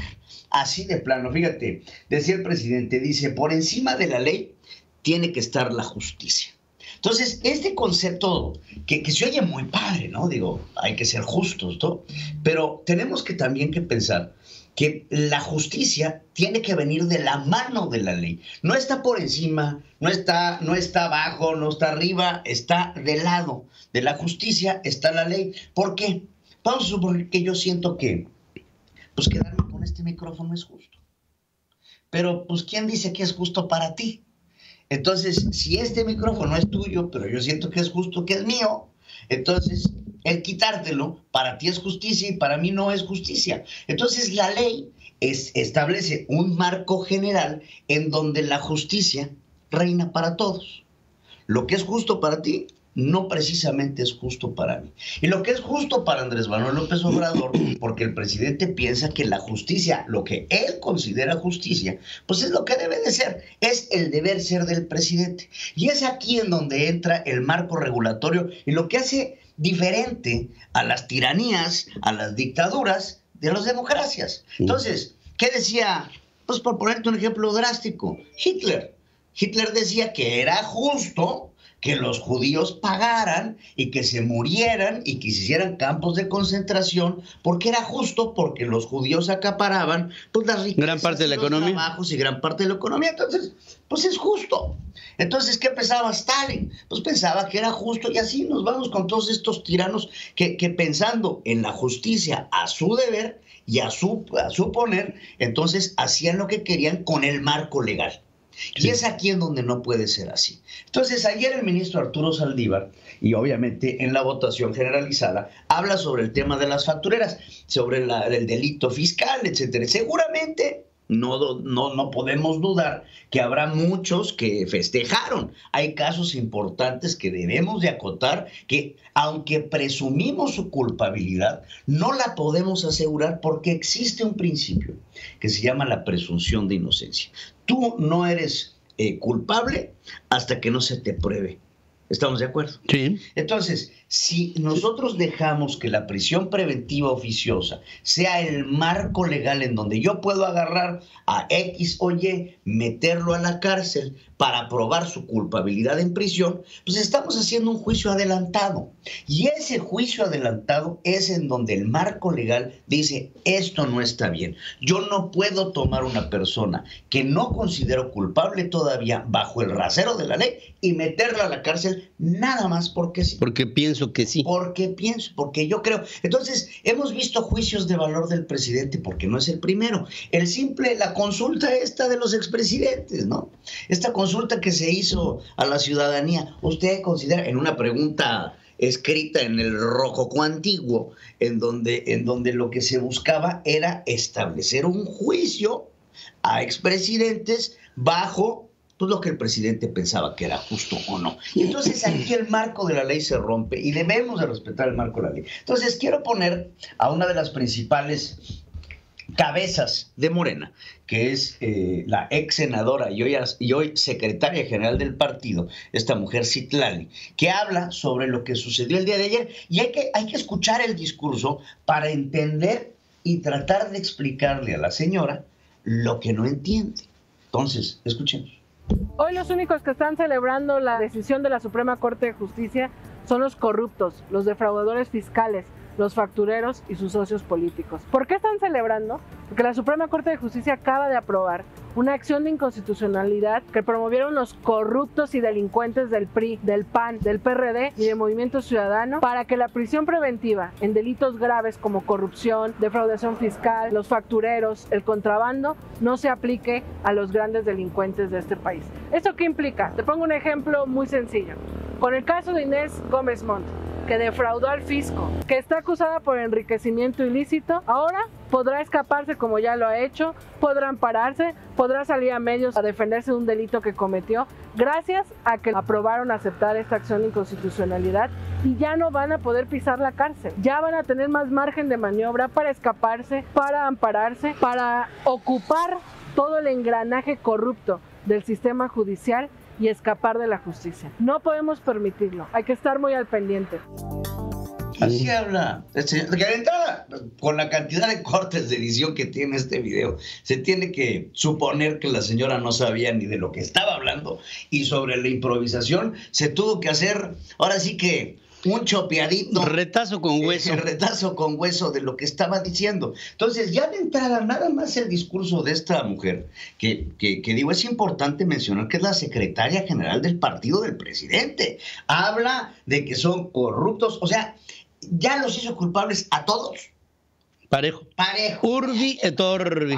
Así de plano, fíjate, decía el presidente, dice, por encima de la ley tiene que estar la justicia. Entonces, este concepto que se oye muy padre, ¿no? Digo, hay que ser justos, ¿no? Pero tenemos que también que pensar que la justicia tiene que venir de la mano de la ley. No está por encima, no está abajo, no está arriba, está del lado de la justicia, está la ley. ¿Por qué? Vamos a suponer que yo siento que, pues quedarme con este micrófono es justo. Pero, pues, ¿quién dice que es justo para ti? Entonces, si este micrófono es tuyo, pero yo siento que es justo que es mío, entonces el quitártelo para ti es justicia y para mí no es justicia. Entonces la ley establece un marco general en donde la justicia reina para todos. Lo que es justo para ti no precisamente es justo para mí. Y lo que es justo para Andrés Manuel López Obrador, porque el presidente piensa que la justicia, lo que él considera justicia, pues es lo que debe de ser, es el deber ser del presidente. Y es aquí en donde entra el marco regulatorio y lo que hace diferente a las tiranías, a las dictaduras de las democracias. Entonces, ¿qué decía? Pues por ponerte un ejemplo drástico, Hitler. Hitler decía que era justo que los judíos pagaran y que se murieran y que se hicieran campos de concentración, porque era justo, porque los judíos acaparaban pues las riquezas, gran parte de la economía, trabajos y gran parte de la economía. Entonces, pues es justo. Entonces, ¿qué pensaba Stalin? Pues pensaba que era justo, y así nos vamos con todos estos tiranos que pensando en la justicia a su deber y a su poner, entonces hacían lo que querían con el marco legal. Y es aquí en donde no puede ser así. Entonces, ayer el ministro Arturo Saldívar, y obviamente en la votación generalizada, habla sobre el tema de las factureras, sobre el delito fiscal, etcétera. Seguramente no podemos dudar que habrá muchos que festejaron. Hay casos importantes que debemos de acotar, que aunque presumimos su culpabilidad, no la podemos asegurar porque existe un principio que se llama la presunción de inocencia. Tú no eres culpable hasta que no se te pruebe. ¿Estamos de acuerdo? Sí. Entonces, si nosotros dejamos que la prisión preventiva oficiosa sea el marco legal en donde yo puedo agarrar a X o Y, meterlo a la cárcel para probar su culpabilidad en prisión, pues estamos haciendo un juicio adelantado. Y ese juicio adelantado es en donde el marco legal dice, esto no está bien. Yo no puedo tomar una persona que no considero culpable todavía bajo el rasero de la ley y meterla a la cárcel nada más porque sí. Porque pienso que sí. Porque yo creo. Entonces, hemos visto juicios de valor del presidente porque no es el primero. La consulta esta de los expresidentes, ¿no? Esta consulta que se hizo a la ciudadanía, ¿usted considera, en una pregunta escrita en el rococó antiguo, en donde lo que se buscaba era establecer un juicio a expresidentes bajo lo que el presidente pensaba que era justo o no. Y entonces aquí el marco de la ley se rompe y debemos de respetar el marco de la ley. Entonces quiero poner a una de las principales cabezas de Morena, que es la ex senadora y hoy secretaria general del partido, esta mujer Citlali, que habla sobre lo que sucedió el día de ayer. Y hay que escuchar el discurso para entender y tratar de explicarle a la señora lo que no entiende. Entonces, escuchemos. Hoy los únicos que están celebrando la decisión de la Suprema Corte de Justicia son los corruptos, los defraudadores fiscales, los factureros y sus socios políticos. ¿Por qué están celebrando? Porque la Suprema Corte de Justicia acaba de aprobar una acción de inconstitucionalidad que promovieron los corruptos y delincuentes del PRI, del PAN, del PRD y del Movimiento Ciudadano para que la prisión preventiva en delitos graves como corrupción, defraudación fiscal, los factureros, el contrabando, no se aplique a los grandes delincuentes de este país. ¿Esto qué implica? Te pongo un ejemplo muy sencillo. Con el caso de Inés Gómez Montt, que defraudó al fisco, que está acusada por enriquecimiento ilícito, ahora podrá escaparse como ya lo ha hecho, podrá ampararse, podrá salir a medios a defenderse de un delito que cometió, gracias a que aprobaron aceptar esta acción de inconstitucionalidad y ya no van a poder pisar la cárcel, ya van a tener más margen de maniobra para escaparse, para ampararse, para ocupar todo el engranaje corrupto del sistema judicial y escapar de la justicia. No podemos permitirlo, hay que estar muy al pendiente. Así habla el señor. De entrada, con la cantidad de cortes de edición que tiene este video, se tiene que suponer que la señora no sabía ni de lo que estaba hablando, y sobre la improvisación se tuvo que hacer, ahora sí que un chopeadito. Retazo con hueso. Retazo con hueso de lo que estaba diciendo. Entonces, ya de entrada, nada más el discurso de esta mujer, que digo, es importante mencionar que es la secretaria general del partido del presidente. Habla de que son corruptos, o sea, ya los hizo culpables a todos. Parejo. Urbi et orbi.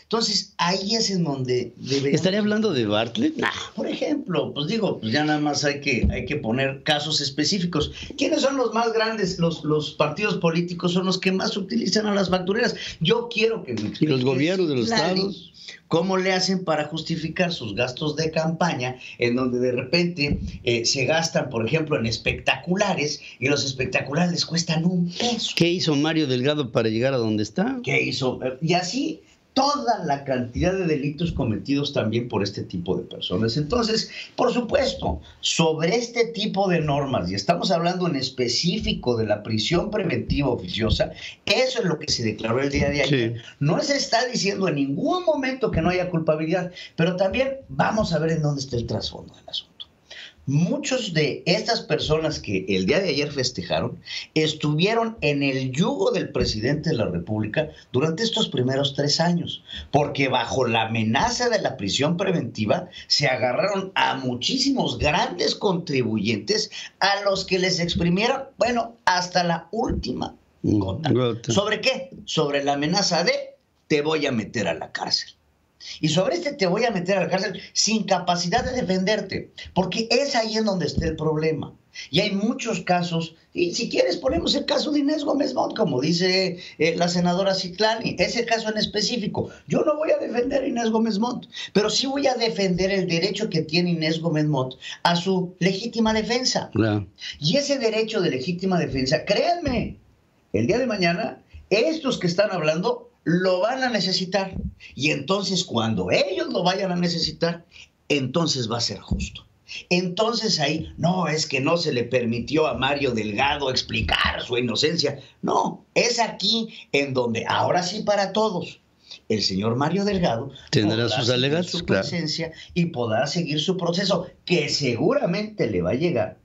Entonces, ahí es en donde debería... ¿Estaría hablando de Bartlett? Nah, por ejemplo, pues digo, pues ya nada más hay que poner casos específicos. ¿Quiénes son los más grandes? Los partidos políticos son los que más utilizan a las factureras. Yo quiero que me expliques, los gobiernos de los estados, ¿cómo le hacen para justificar sus gastos de campaña en donde de repente se gastan, por ejemplo, en espectaculares, y los espectaculares les cuestan $1? ¿Qué hizo Mario Delgado para llegar a donde está? ¿Qué hizo? Y así toda la cantidad de delitos cometidos también por este tipo de personas. Entonces, por supuesto, sobre este tipo de normas, y estamos hablando en específico de la prisión preventiva oficiosa, eso es lo que se declaró el día de ayer. Sí. No se está diciendo en ningún momento que no haya culpabilidad, pero también vamos a ver en dónde está el trasfondo del asunto. Muchos de estas personas que el día de ayer festejaron estuvieron en el yugo del presidente de la República durante estos primeros 3 años, porque bajo la amenaza de la prisión preventiva se agarraron a muchísimos grandes contribuyentes a los que les exprimieron, bueno, hasta la última gota. ¿Sobre qué? Sobre la amenaza de te voy a meter a la cárcel. Y sobre te voy a meter a la cárcel sin capacidad de defenderte, porque es ahí en donde está el problema. Y hay muchos casos, y si quieres ponemos el caso de Inés Gómez Montt, como dice la senadora Citlali, ese caso en específico. Yo no voy a defender a Inés Gómez Montt, pero sí voy a defender el derecho que tiene Inés Gómez Montt a su legítima defensa. Claro. Y ese derecho de legítima defensa, créanme, el día de mañana, estos que están hablando lo van a necesitar. Y entonces cuando ellos lo vayan a necesitar, entonces va a ser justo. Entonces ahí, no, es que no se le permitió a Mario Delgado explicar su inocencia. No, es aquí en donde, ahora sí para todos, el señor Mario Delgado tendrá sus alegatos, su presencia, y podrá seguir su proceso, que seguramente le va a llegar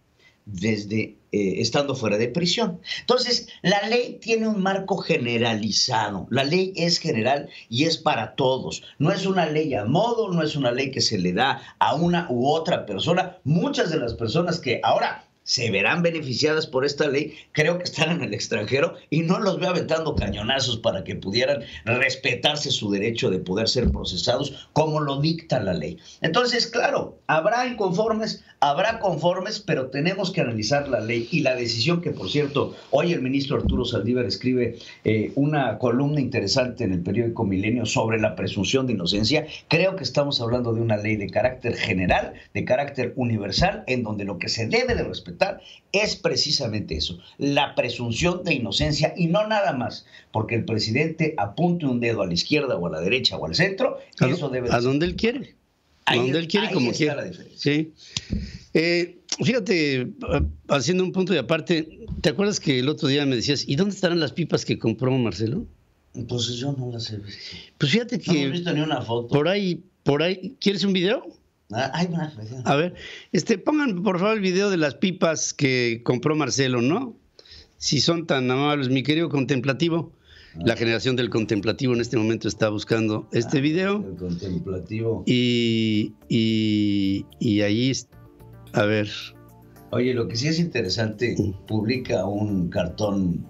desde estando fuera de prisión. Entonces, la ley tiene un marco generalizado. La ley es general y es para todos. No es una ley a modo, no es una ley que se le da a una u otra persona. Muchas de las personas que ahora se verán beneficiadas por esta ley. Creo que están en el extranjero y no los veo aventando cañonazos para que pudieran respetarse su derecho de poder ser procesados como lo dicta la ley. Entonces, claro, habrá inconformes, habrá conformes, pero tenemos que analizar la ley y la decisión que, por cierto, hoy el ministro Arturo Saldívar escribe una columna interesante en el periódico Milenio sobre la presunción de inocencia. Creo que estamos hablando de una ley de carácter general, de carácter universal, en donde lo que se debe de respetar es precisamente eso, la presunción de inocencia y no nada más, porque el presidente apunte un dedo a la izquierda o a la derecha o al centro, eso debe de a donde él quiere. Donde él quiere, como quiere. La diferencia. Sí. Fíjate, haciendo un punto de aparte, ¿te acuerdas que el otro día me decías, ¿y dónde estarán las pipas que compró Marcelo? Entonces yo no las he visto. Pues fíjate que... No he visto ni una foto. Por ahí, ¿quieres un video? A ver, pongan por favor el video de las pipas que compró Marcelo, ¿no? Si son tan amables, mi querido contemplativo. La generación del contemplativo en este momento está buscando este video. El contemplativo. Y ahí, a ver. Oye, lo que sí es interesante, publica un cartón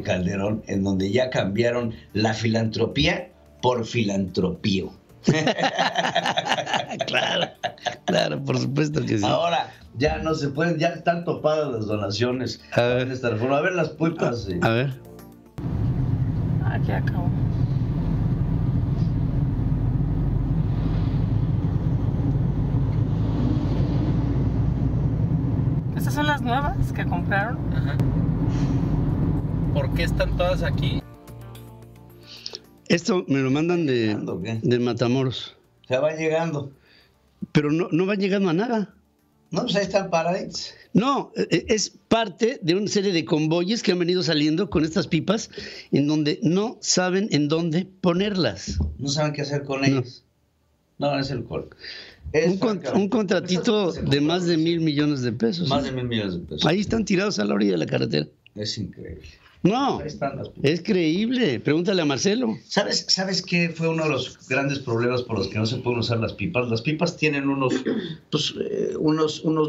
Calderón en donde ya cambiaron la filantropía por filantropío. Claro, por supuesto que sí. Ahora ya no se pueden, ya están topadas las donaciones. A ver las pipas. A ver. Aquí acabo. ¿Estas son las nuevas que compraron? Ajá. ¿Por qué están todas aquí? Esto me lo mandan de Matamoros. O sea, van llegando. Pero no van llegando a nada. No, pues ahí están paraditos. No, es parte de una serie de convoyes que han venido saliendo con estas pipas en donde no saben en dónde ponerlas. No saben qué hacer con ellas. No, es el col. Un contratito de más de 1,000 millones de pesos. Más de 1,000 millones de pesos. Ahí están tirados a la orilla de la carretera. Es increíble. No, es creíble. Pregúntale a Marcelo. ¿Sabes qué fue uno de los grandes problemas por los que no se pueden usar las pipas? Las pipas tienen unos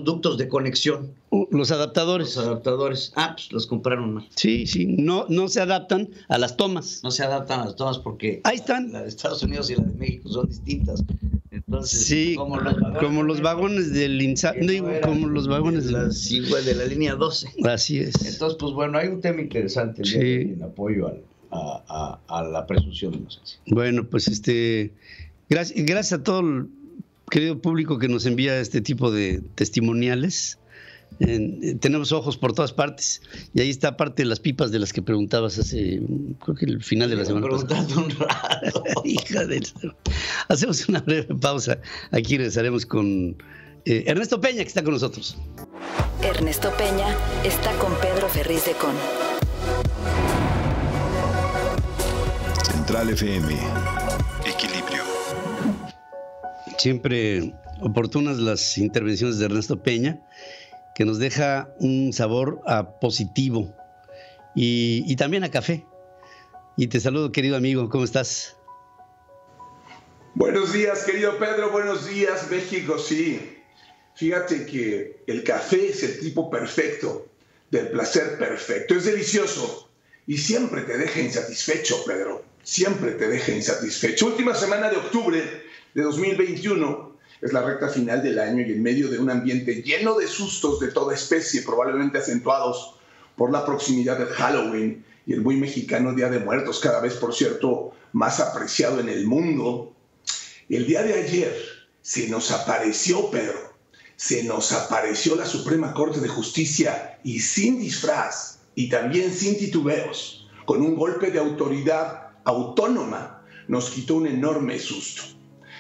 ductos de conexión. Los adaptadores. Los adaptadores. Pues los compraron mal. Sí, no se adaptan a las tomas. No se adaptan a las tomas porque ahí están. La de Estados Unidos y la de México son distintas. Entonces, sí, como los vagones del INSA, como los vagones de la línea 12. Así es. Entonces, pues bueno, hay un tema interesante en apoyo a la presunción de inocencia. Bueno, pues gracias a todo el querido público que nos envía este tipo de testimoniales. Tenemos ojos por todas partes y ahí está parte de las pipas de las que preguntabas creo que el final de la semana pasada. Un rato. Hija de... Hacemos una breve pausa. Aquí regresaremos con Ernesto Peña, que está con nosotros. Ernesto Peña está con Pedro Ferriz de Con. Central FM. Equilibrio. Siempre oportunas las intervenciones de Ernesto Peña, que nos deja un sabor a positivo y también a café. Y te saludo, querido amigo, ¿cómo estás? Buenos días, querido Pedro, buenos días, México, sí. Fíjate que el café es el tipo perfecto, del placer perfecto, es delicioso y siempre te deja insatisfecho, Pedro, siempre te deja insatisfecho. Última semana de octubre de 2021, es la recta final del año y en medio de un ambiente lleno de sustos de toda especie, probablemente acentuados por la proximidad del Halloween y el muy mexicano Día de Muertos, cada vez, por cierto, más apreciado en el mundo. El día de ayer se nos apareció, Pedro, se nos apareció la Suprema Corte de Justicia y sin disfraz y también sin titubeos, con un golpe de autoridad autónoma, nos quitó un enorme susto.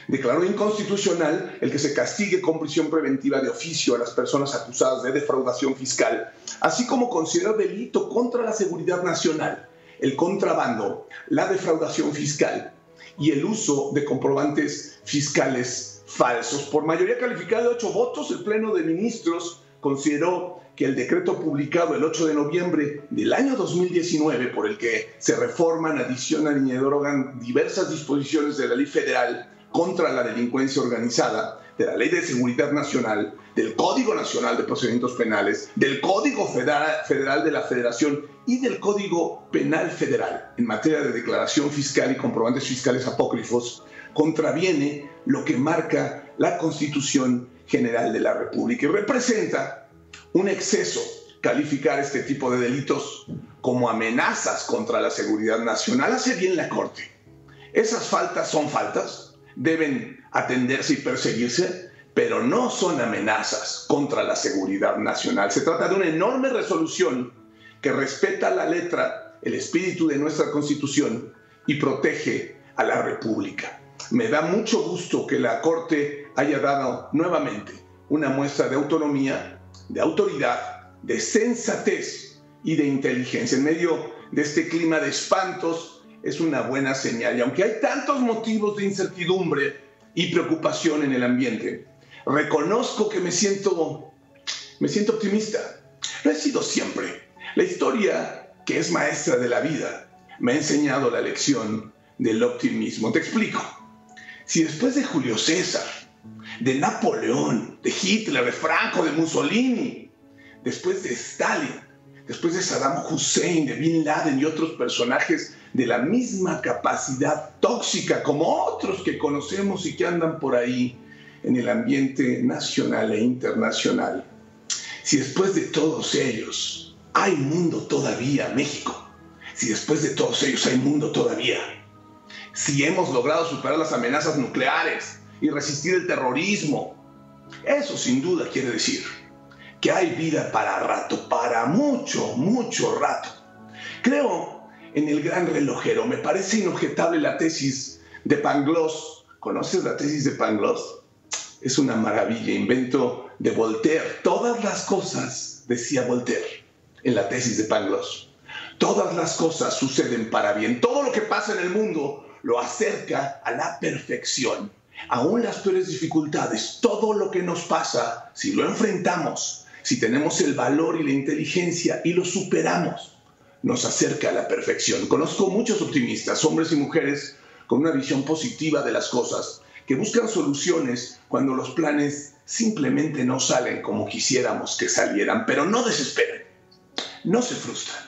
Declaró inconstitucional el que se castigue con prisión preventiva de oficio a las personas acusadas de defraudación fiscal, así como consideró delito contra la seguridad nacional, el contrabando, la defraudación fiscal y el uso de comprobantes fiscales falsos. Por mayoría calificada de 8 votos, el Pleno de Ministros consideró que el decreto publicado el 8 de noviembre del año 2019, por el que se reforman, adicionan y derogan diversas disposiciones de la Ley Federal contra la delincuencia organizada, de la Ley de Seguridad Nacional, del Código Nacional de Procedimientos Penales, del Código Federal de la Federación y del Código Penal Federal en materia de declaración fiscal y comprobantes fiscales apócrifos, contraviene lo que marca la Constitución General de la República y representa un exceso calificar este tipo de delitos como amenazas contra la seguridad nacional. Hace bien la Corte. Esas faltas son faltas, deben atenderse y perseguirse, pero no son amenazas contra la seguridad nacional. Se trata de una enorme resolución que respeta la letra, el espíritu de nuestra Constitución y protege a la República. Me da mucho gusto que la Corte haya dado nuevamente una muestra de autonomía, de autoridad, de sensatez y de inteligencia. En medio de este clima de espantos es una buena señal. Y aunque hay tantos motivos de incertidumbre y preocupación en el ambiente, reconozco que me siento optimista. Lo he sido siempre. La historia, que es maestra de la vida, me ha enseñado la lección del optimismo. Te explico. Si después de Julio César, de Napoleón, de Hitler, de Franco, de Mussolini, después de Stalin, después de Saddam Hussein, de Bin Laden y otros personajes de la misma capacidad tóxica como otros que conocemos y que andan por ahí en el ambiente nacional e internacional, si después de todos ellos hay mundo todavía, México, si después de todos ellos hay mundo todavía, si hemos logrado superar las amenazas nucleares y resistir el terrorismo, eso sin duda quiere decir que hay vida para rato, para mucho, mucho rato. Creo en el gran relojero. Me parece inobjetable la tesis de Pangloss. ¿Conoces la tesis de Pangloss? Es una maravilla, invento de Voltaire. Todas las cosas, decía Voltaire en la tesis de Pangloss, todas las cosas suceden para bien. Todo lo que pasa en el mundo lo acerca a la perfección. Aún las peores dificultades, todo lo que nos pasa, si lo enfrentamos, si tenemos el valor y la inteligencia y lo superamos, nos acerca a la perfección. Conozco muchos optimistas, hombres y mujeres, con una visión positiva de las cosas, que buscan soluciones cuando los planes simplemente no salen como quisiéramos que salieran, pero no desesperen, no se frustran.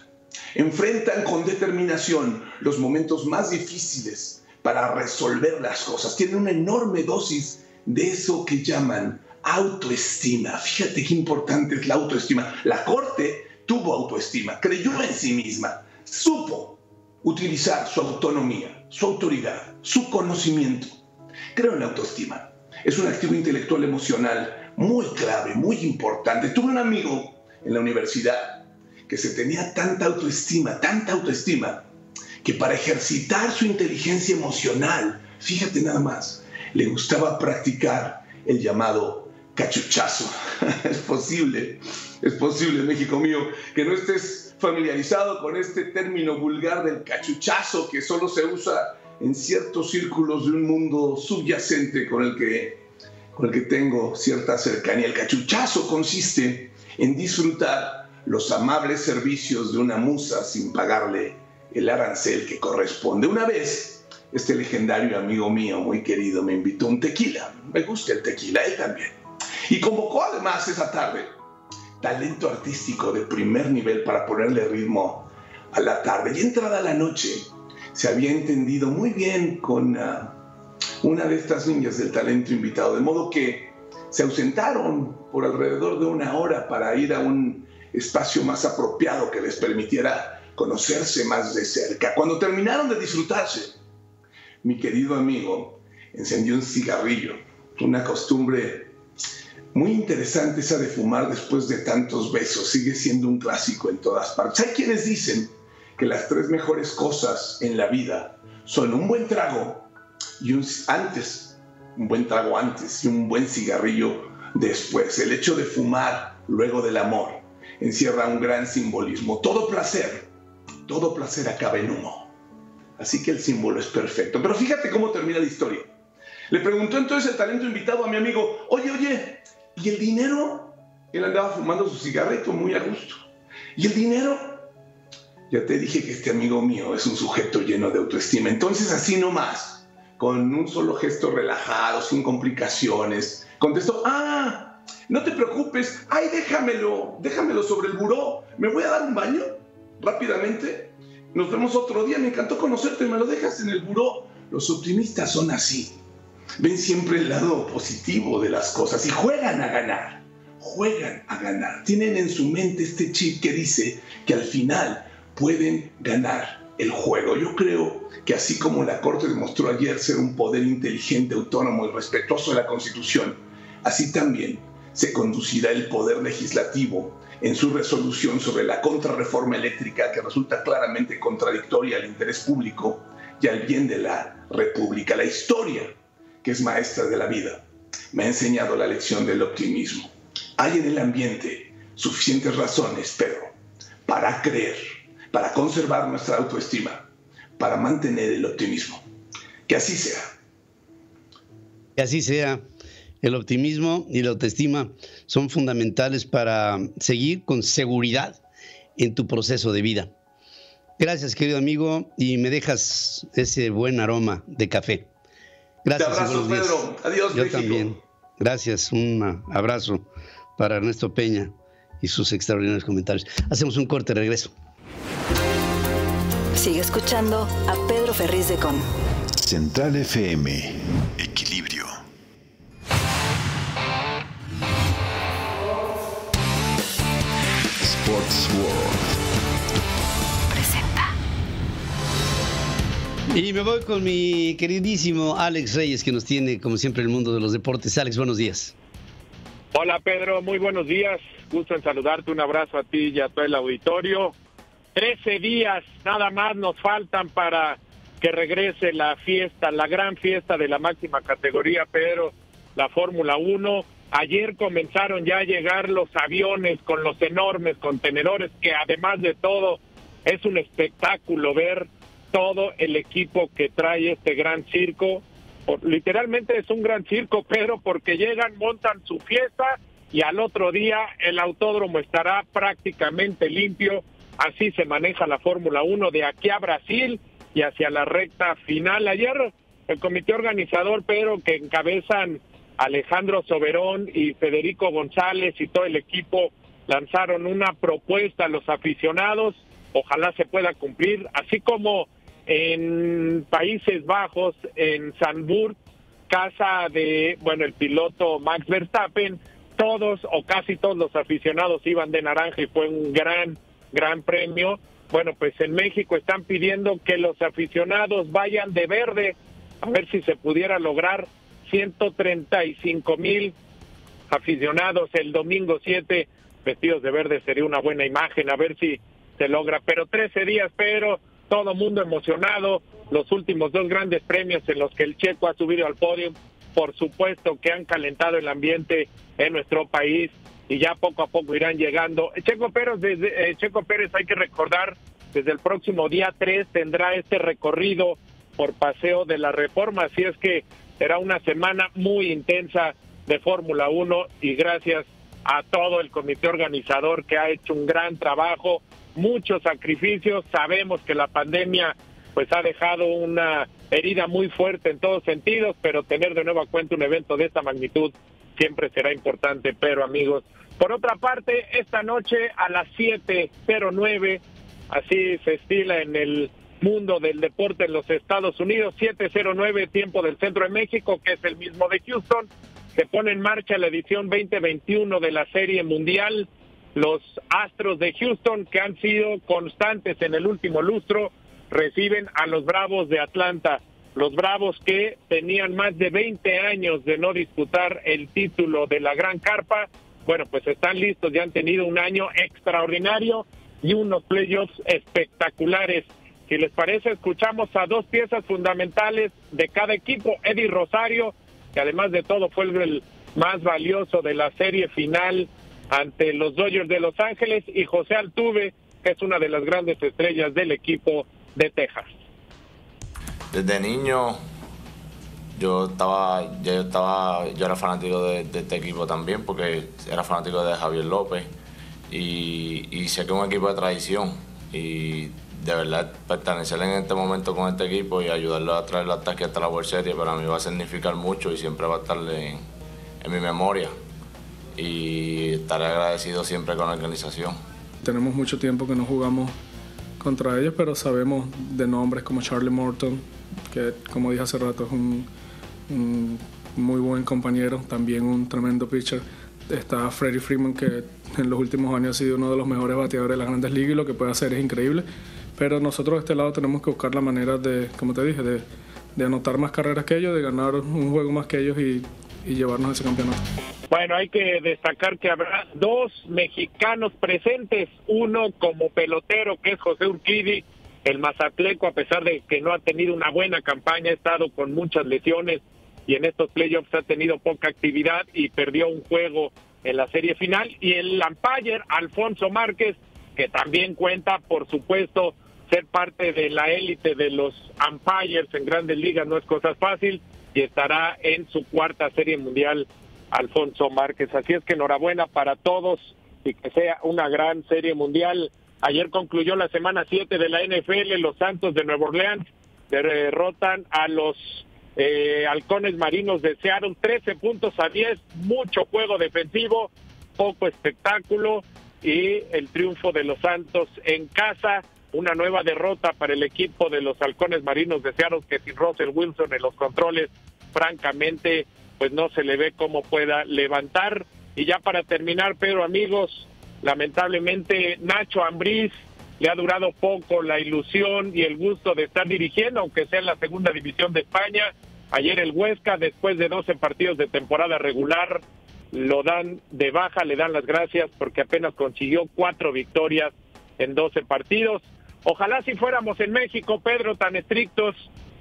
Enfrentan con determinación los momentos más difíciles para resolver las cosas. Tienen una enorme dosis de eso que llaman autoestima. Fíjate qué importante es la autoestima. La Corte tuvo autoestima, creyó en sí misma, supo utilizar su autonomía, su autoridad, su conocimiento. Creo en la autoestima. Es un activo intelectual emocional muy clave, muy importante. Tuve un amigo en la universidad que se tenía tanta autoestima, que para ejercitar su inteligencia emocional, fíjate nada más, le gustaba practicar el llamado cachuchazo. Es posible, México mío, que no estés familiarizado con este término vulgar del cachuchazo que solo se usa en ciertos círculos de un mundo subyacente con el que tengo cierta cercanía. El cachuchazo consiste en disfrutar los amables servicios de una musa sin pagarle el arancel que corresponde. Una vez, este legendario amigo mío, muy querido, me invitó a un tequila. Me gusta el tequila, él también. Y convocó además esa tarde talento artístico de primer nivel para ponerle ritmo a la tarde. Y entrada la noche, se había entendido muy bien con una de estas niñas del talento invitado, de modo que se ausentaron por alrededor de una hora para ir a un espacio más apropiado que les permitiera conocerse más de cerca. Cuando terminaron de disfrutarse, mi querido amigo encendió un cigarrillo, una costumbre muy interesante esa de fumar después de tantos besos, sigue siendo un clásico en todas partes. Hay quienes dicen que las tres mejores cosas en la vida son un buen trago y un buen trago antes y un buen cigarrillo después. El hecho de fumar luego del amor encierra un gran simbolismo. Todo placer acaba en humo. Así que el símbolo es perfecto. Pero fíjate cómo termina la historia. Le preguntó entonces el talento invitado a mi amigo, oye, ¿y el dinero? Él andaba fumando su cigarrito muy a gusto. ¿Y el dinero? Ya te dije que este amigo mío es un sujeto lleno de autoestima. Entonces así nomás, con un solo gesto relajado, sin complicaciones, contestó, no te preocupes, ay, déjamelo sobre el buró, me voy a dar un baño rápidamente, nos vemos otro día, me encantó conocerte, me lo dejas en el buró. Los optimistas son así, ven siempre el lado positivo de las cosas y juegan a ganar, tienen en su mente este chip que dice que al final pueden ganar el juego. Yo creo que así como la Corte demostró ayer ser un poder inteligente, autónomo y respetuoso de la Constitución, así también se conducirá el poder legislativo en su resolución sobre la contrarreforma eléctrica, que resulta claramente contradictoria al interés público y al bien de la República. La historia, que es maestra de la vida, me ha enseñado la lección del optimismo. Hay en el ambiente suficientes razones, Pedro, para creer, para conservar nuestra autoestima, para mantener el optimismo. Que así sea. Que así sea. El optimismo y la autoestima son fundamentales para seguir con seguridad en tu proceso de vida. Gracias, querido amigo, y me dejas ese buen aroma de café. Gracias. Te abrazo, Pedro. Adiós, Yo México. también. Gracias. Un abrazo para Ernesto Peña y sus extraordinarios comentarios. Hacemos un corte, regreso. Sigue escuchando a Pedro Ferriz de Con. Central FM. Equilibrio. Sports World. Presenta. Y me voy con mi queridísimo Alex Reyes, que nos tiene, como siempre, el mundo de los deportes. Alex, buenos días. Hola, Pedro, muy buenos días. Gusto en saludarte, un abrazo a ti y a todo el auditorio. 13 días nada más nos faltan para que regrese la fiesta, la gran fiesta de la máxima categoría, Pedro, la Fórmula 1. Ayer comenzaron ya a llegar los aviones con los enormes contenedores, que además de todo es un espectáculo ver todo el equipo que trae este gran circo. Literalmente es un gran circo, Pedro, porque llegan, montan su fiesta y al otro día el autódromo estará prácticamente limpio. Así se maneja la Fórmula 1 de aquí a Brasil y hacia la recta final. Ayer el comité organizador, Pedro, que encabezan Alejandro Soberón y Federico González y todo el equipo, lanzaron una propuesta a los aficionados. Ojalá se pueda cumplir, así como en Países Bajos, en Zandvoort, casa de, el piloto Max Verstappen, todos o casi todos los aficionados iban de naranja y fue un gran premio. Bueno, pues en México están pidiendo que los aficionados vayan de verde, a ver si se pudiera lograr 135,000 aficionados el domingo 7 vestidos de verde. Sería una buena imagen, a ver si se logra. Pero 13 días, pero todo mundo emocionado. Los últimos 2 grandes premios en los que el Checo ha subido al podio, por supuesto que han calentado el ambiente en nuestro país y ya poco a poco irán llegando. Checo Pérez, hay que recordar, desde el próximo día 3 tendrá este recorrido por Paseo de la Reforma, así es que será una semana muy intensa de Fórmula 1 y gracias a todo el comité organizador que ha hecho un gran trabajo, muchos sacrificios. Sabemos que la pandemia pues ha dejado una herida muy fuerte en todos sentidos, pero tener de nueva cuenta un evento de esta magnitud siempre será importante. Pero amigos, por otra parte, esta noche a las 7:09, así se estila en el mundo del deporte en los Estados Unidos, 7:09 tiempo del centro de México, que es el mismo de Houston, se pone en marcha la edición 2021 de la Serie Mundial. Los Astros de Houston, que han sido constantes en el último lustro, reciben a los Bravos de Atlanta. Los Bravos que tenían más de 20 años de no disputar el título de la Gran Carpa, bueno, pues están listos, ya han tenido un año extraordinario y unos playoffs espectaculares. Si les parece, escuchamos a 2 piezas fundamentales de cada equipo. Eddie Rosario, que además de todo fue el más valioso de la serie final ante los Dodgers de Los Ángeles, y José Altuve, que es una de las grandes estrellas del equipo de Texas. Desde niño yo era fanático de este equipo también, porque era fanático de Javier López y sé que es un equipo de tradición, y de verdad pertenecer en este momento con este equipo y ayudarlo a traer el ataque hasta la World Series para mí va a significar mucho y siempre va a estar en mi memoria. y estaré agradecido siempre con la organización. Tenemos mucho tiempo que no jugamos contra ellos, pero sabemos de nombres como Charlie Morton, que como dije hace rato es un muy buen compañero, también un tremendo pitcher. Está Freddie Freeman, que en los últimos años ha sido uno de los mejores bateadores de las Grandes Ligas y lo que puede hacer es increíble. Pero nosotros de este lado tenemos que buscar la manera de, como te dije, de anotar más carreras que ellos, de ganar un juego más que ellos y llevarnos a ese campeonato. Bueno, hay que destacar que habrá 2 mexicanos presentes, uno como pelotero, que es José Urquidi, el mazatleco, a pesar de que no ha tenido una buena campaña, ha estado con muchas lesiones y en estos playoffs ha tenido poca actividad y perdió un juego en la serie final, y el umpire Alfonso Márquez, que también cuenta, por supuesto, ser parte de la élite de los umpires en Grandes Ligas no es cosa fácil, y estará en su 4ª Serie Mundial Alfonso Márquez. Así es que enhorabuena para todos y que sea una gran Serie Mundial. Ayer concluyó la semana 7 de la NFL, los Santos de Nueva Orleans derrotan a los Halcones Marinos de Seattle 13-10, mucho juego defensivo, poco espectáculo, y el triunfo de los Santos en casa. Una nueva derrota para el equipo de los Halcones Marinos de Seattle, que sin Russell Wilson en los controles, francamente, pues no se le ve cómo pueda levantar. Y ya para terminar, Pedro, amigos, lamentablemente Nacho Ambriz le ha durado poco la ilusión y el gusto de estar dirigiendo, aunque sea en la segunda división de España. Ayer el Huesca, después de 12 partidos de temporada regular, lo dan de baja, le dan las gracias porque apenas consiguió 4 victorias en 12 partidos. Ojalá si fuéramos en México, Pedro, tan estrictos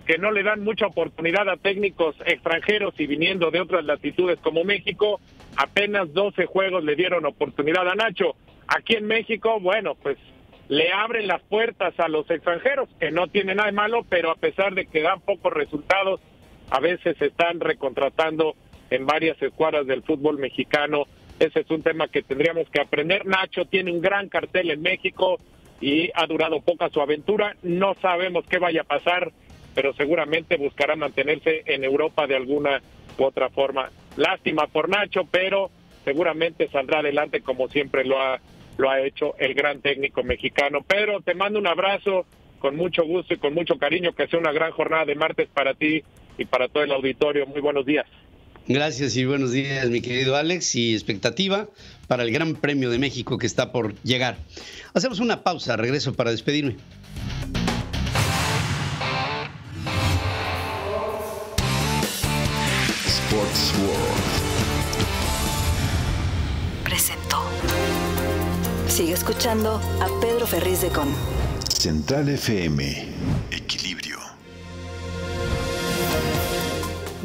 que no le dan mucha oportunidad a técnicos extranjeros y viniendo de otras latitudes como México, apenas 12 juegos le dieron oportunidad a Nacho. Aquí en México, bueno, pues le abren las puertas a los extranjeros, que no tiene nada de malo, pero a pesar de que dan pocos resultados, a veces se están recontratando en varias escuadras del fútbol mexicano. Ese es un tema que tendríamos que aprender. Nacho tiene un gran cartel en México y ha durado poca su aventura. No sabemos qué vaya a pasar, pero seguramente buscará mantenerse en Europa de alguna u otra forma. Lástima por Nacho, pero seguramente saldrá adelante como siempre lo ha hecho el gran técnico mexicano. Pedro, te mando un abrazo con mucho gusto y con mucho cariño. Que sea una gran jornada de martes para ti y para todo el auditorio. Muy buenos días. Gracias y buenos días, mi querido Alex, y expectativa para el Gran Premio de México que está por llegar. Hacemos una pausa, regreso para despedirme. Sports World presentó. Sigue escuchando a Pedro Ferriz de Con. Central FM, equilibrio.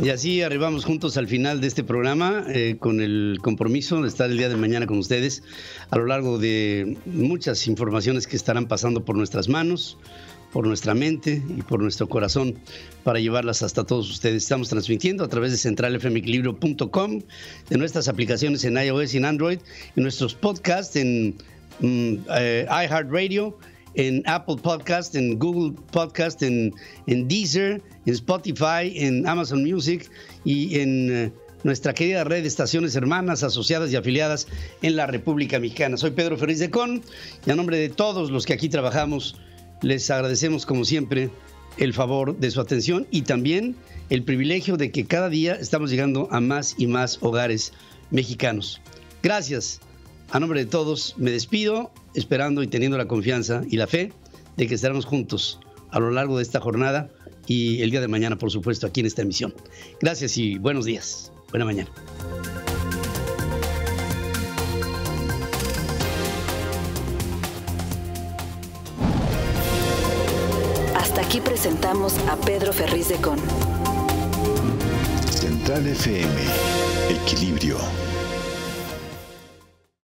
Y así arribamos juntos al final de este programa con el compromiso de estar el día de mañana con ustedes a lo largo de muchas informaciones que estarán pasando por nuestras manos, por nuestra mente y por nuestro corazón para llevarlas hasta todos ustedes. Estamos transmitiendo a través de centralfmequilibrio.com, de nuestras aplicaciones en iOS y en Android, en nuestros podcasts en iHeartRadio, en Apple Podcast, en Google Podcast, en Deezer, en Spotify, en Amazon Music y en nuestra querida red de estaciones hermanas, asociadas y afiliadas en la República Mexicana. Soy Pedro Ferriz de Con y a nombre de todos los que aquí trabajamos les agradecemos como siempre el favor de su atención y también el privilegio de que cada día estamos llegando a más y más hogares mexicanos. Gracias. A nombre de todos me despido, esperando y teniendo la confianza y la fe de que estaremos juntos a lo largo de esta jornada y el día de mañana, por supuesto, aquí en esta emisión. Gracias y buenos días. Buena mañana. Hasta aquí presentamos a Pedro Ferriz de Con. Central FM, equilibrio.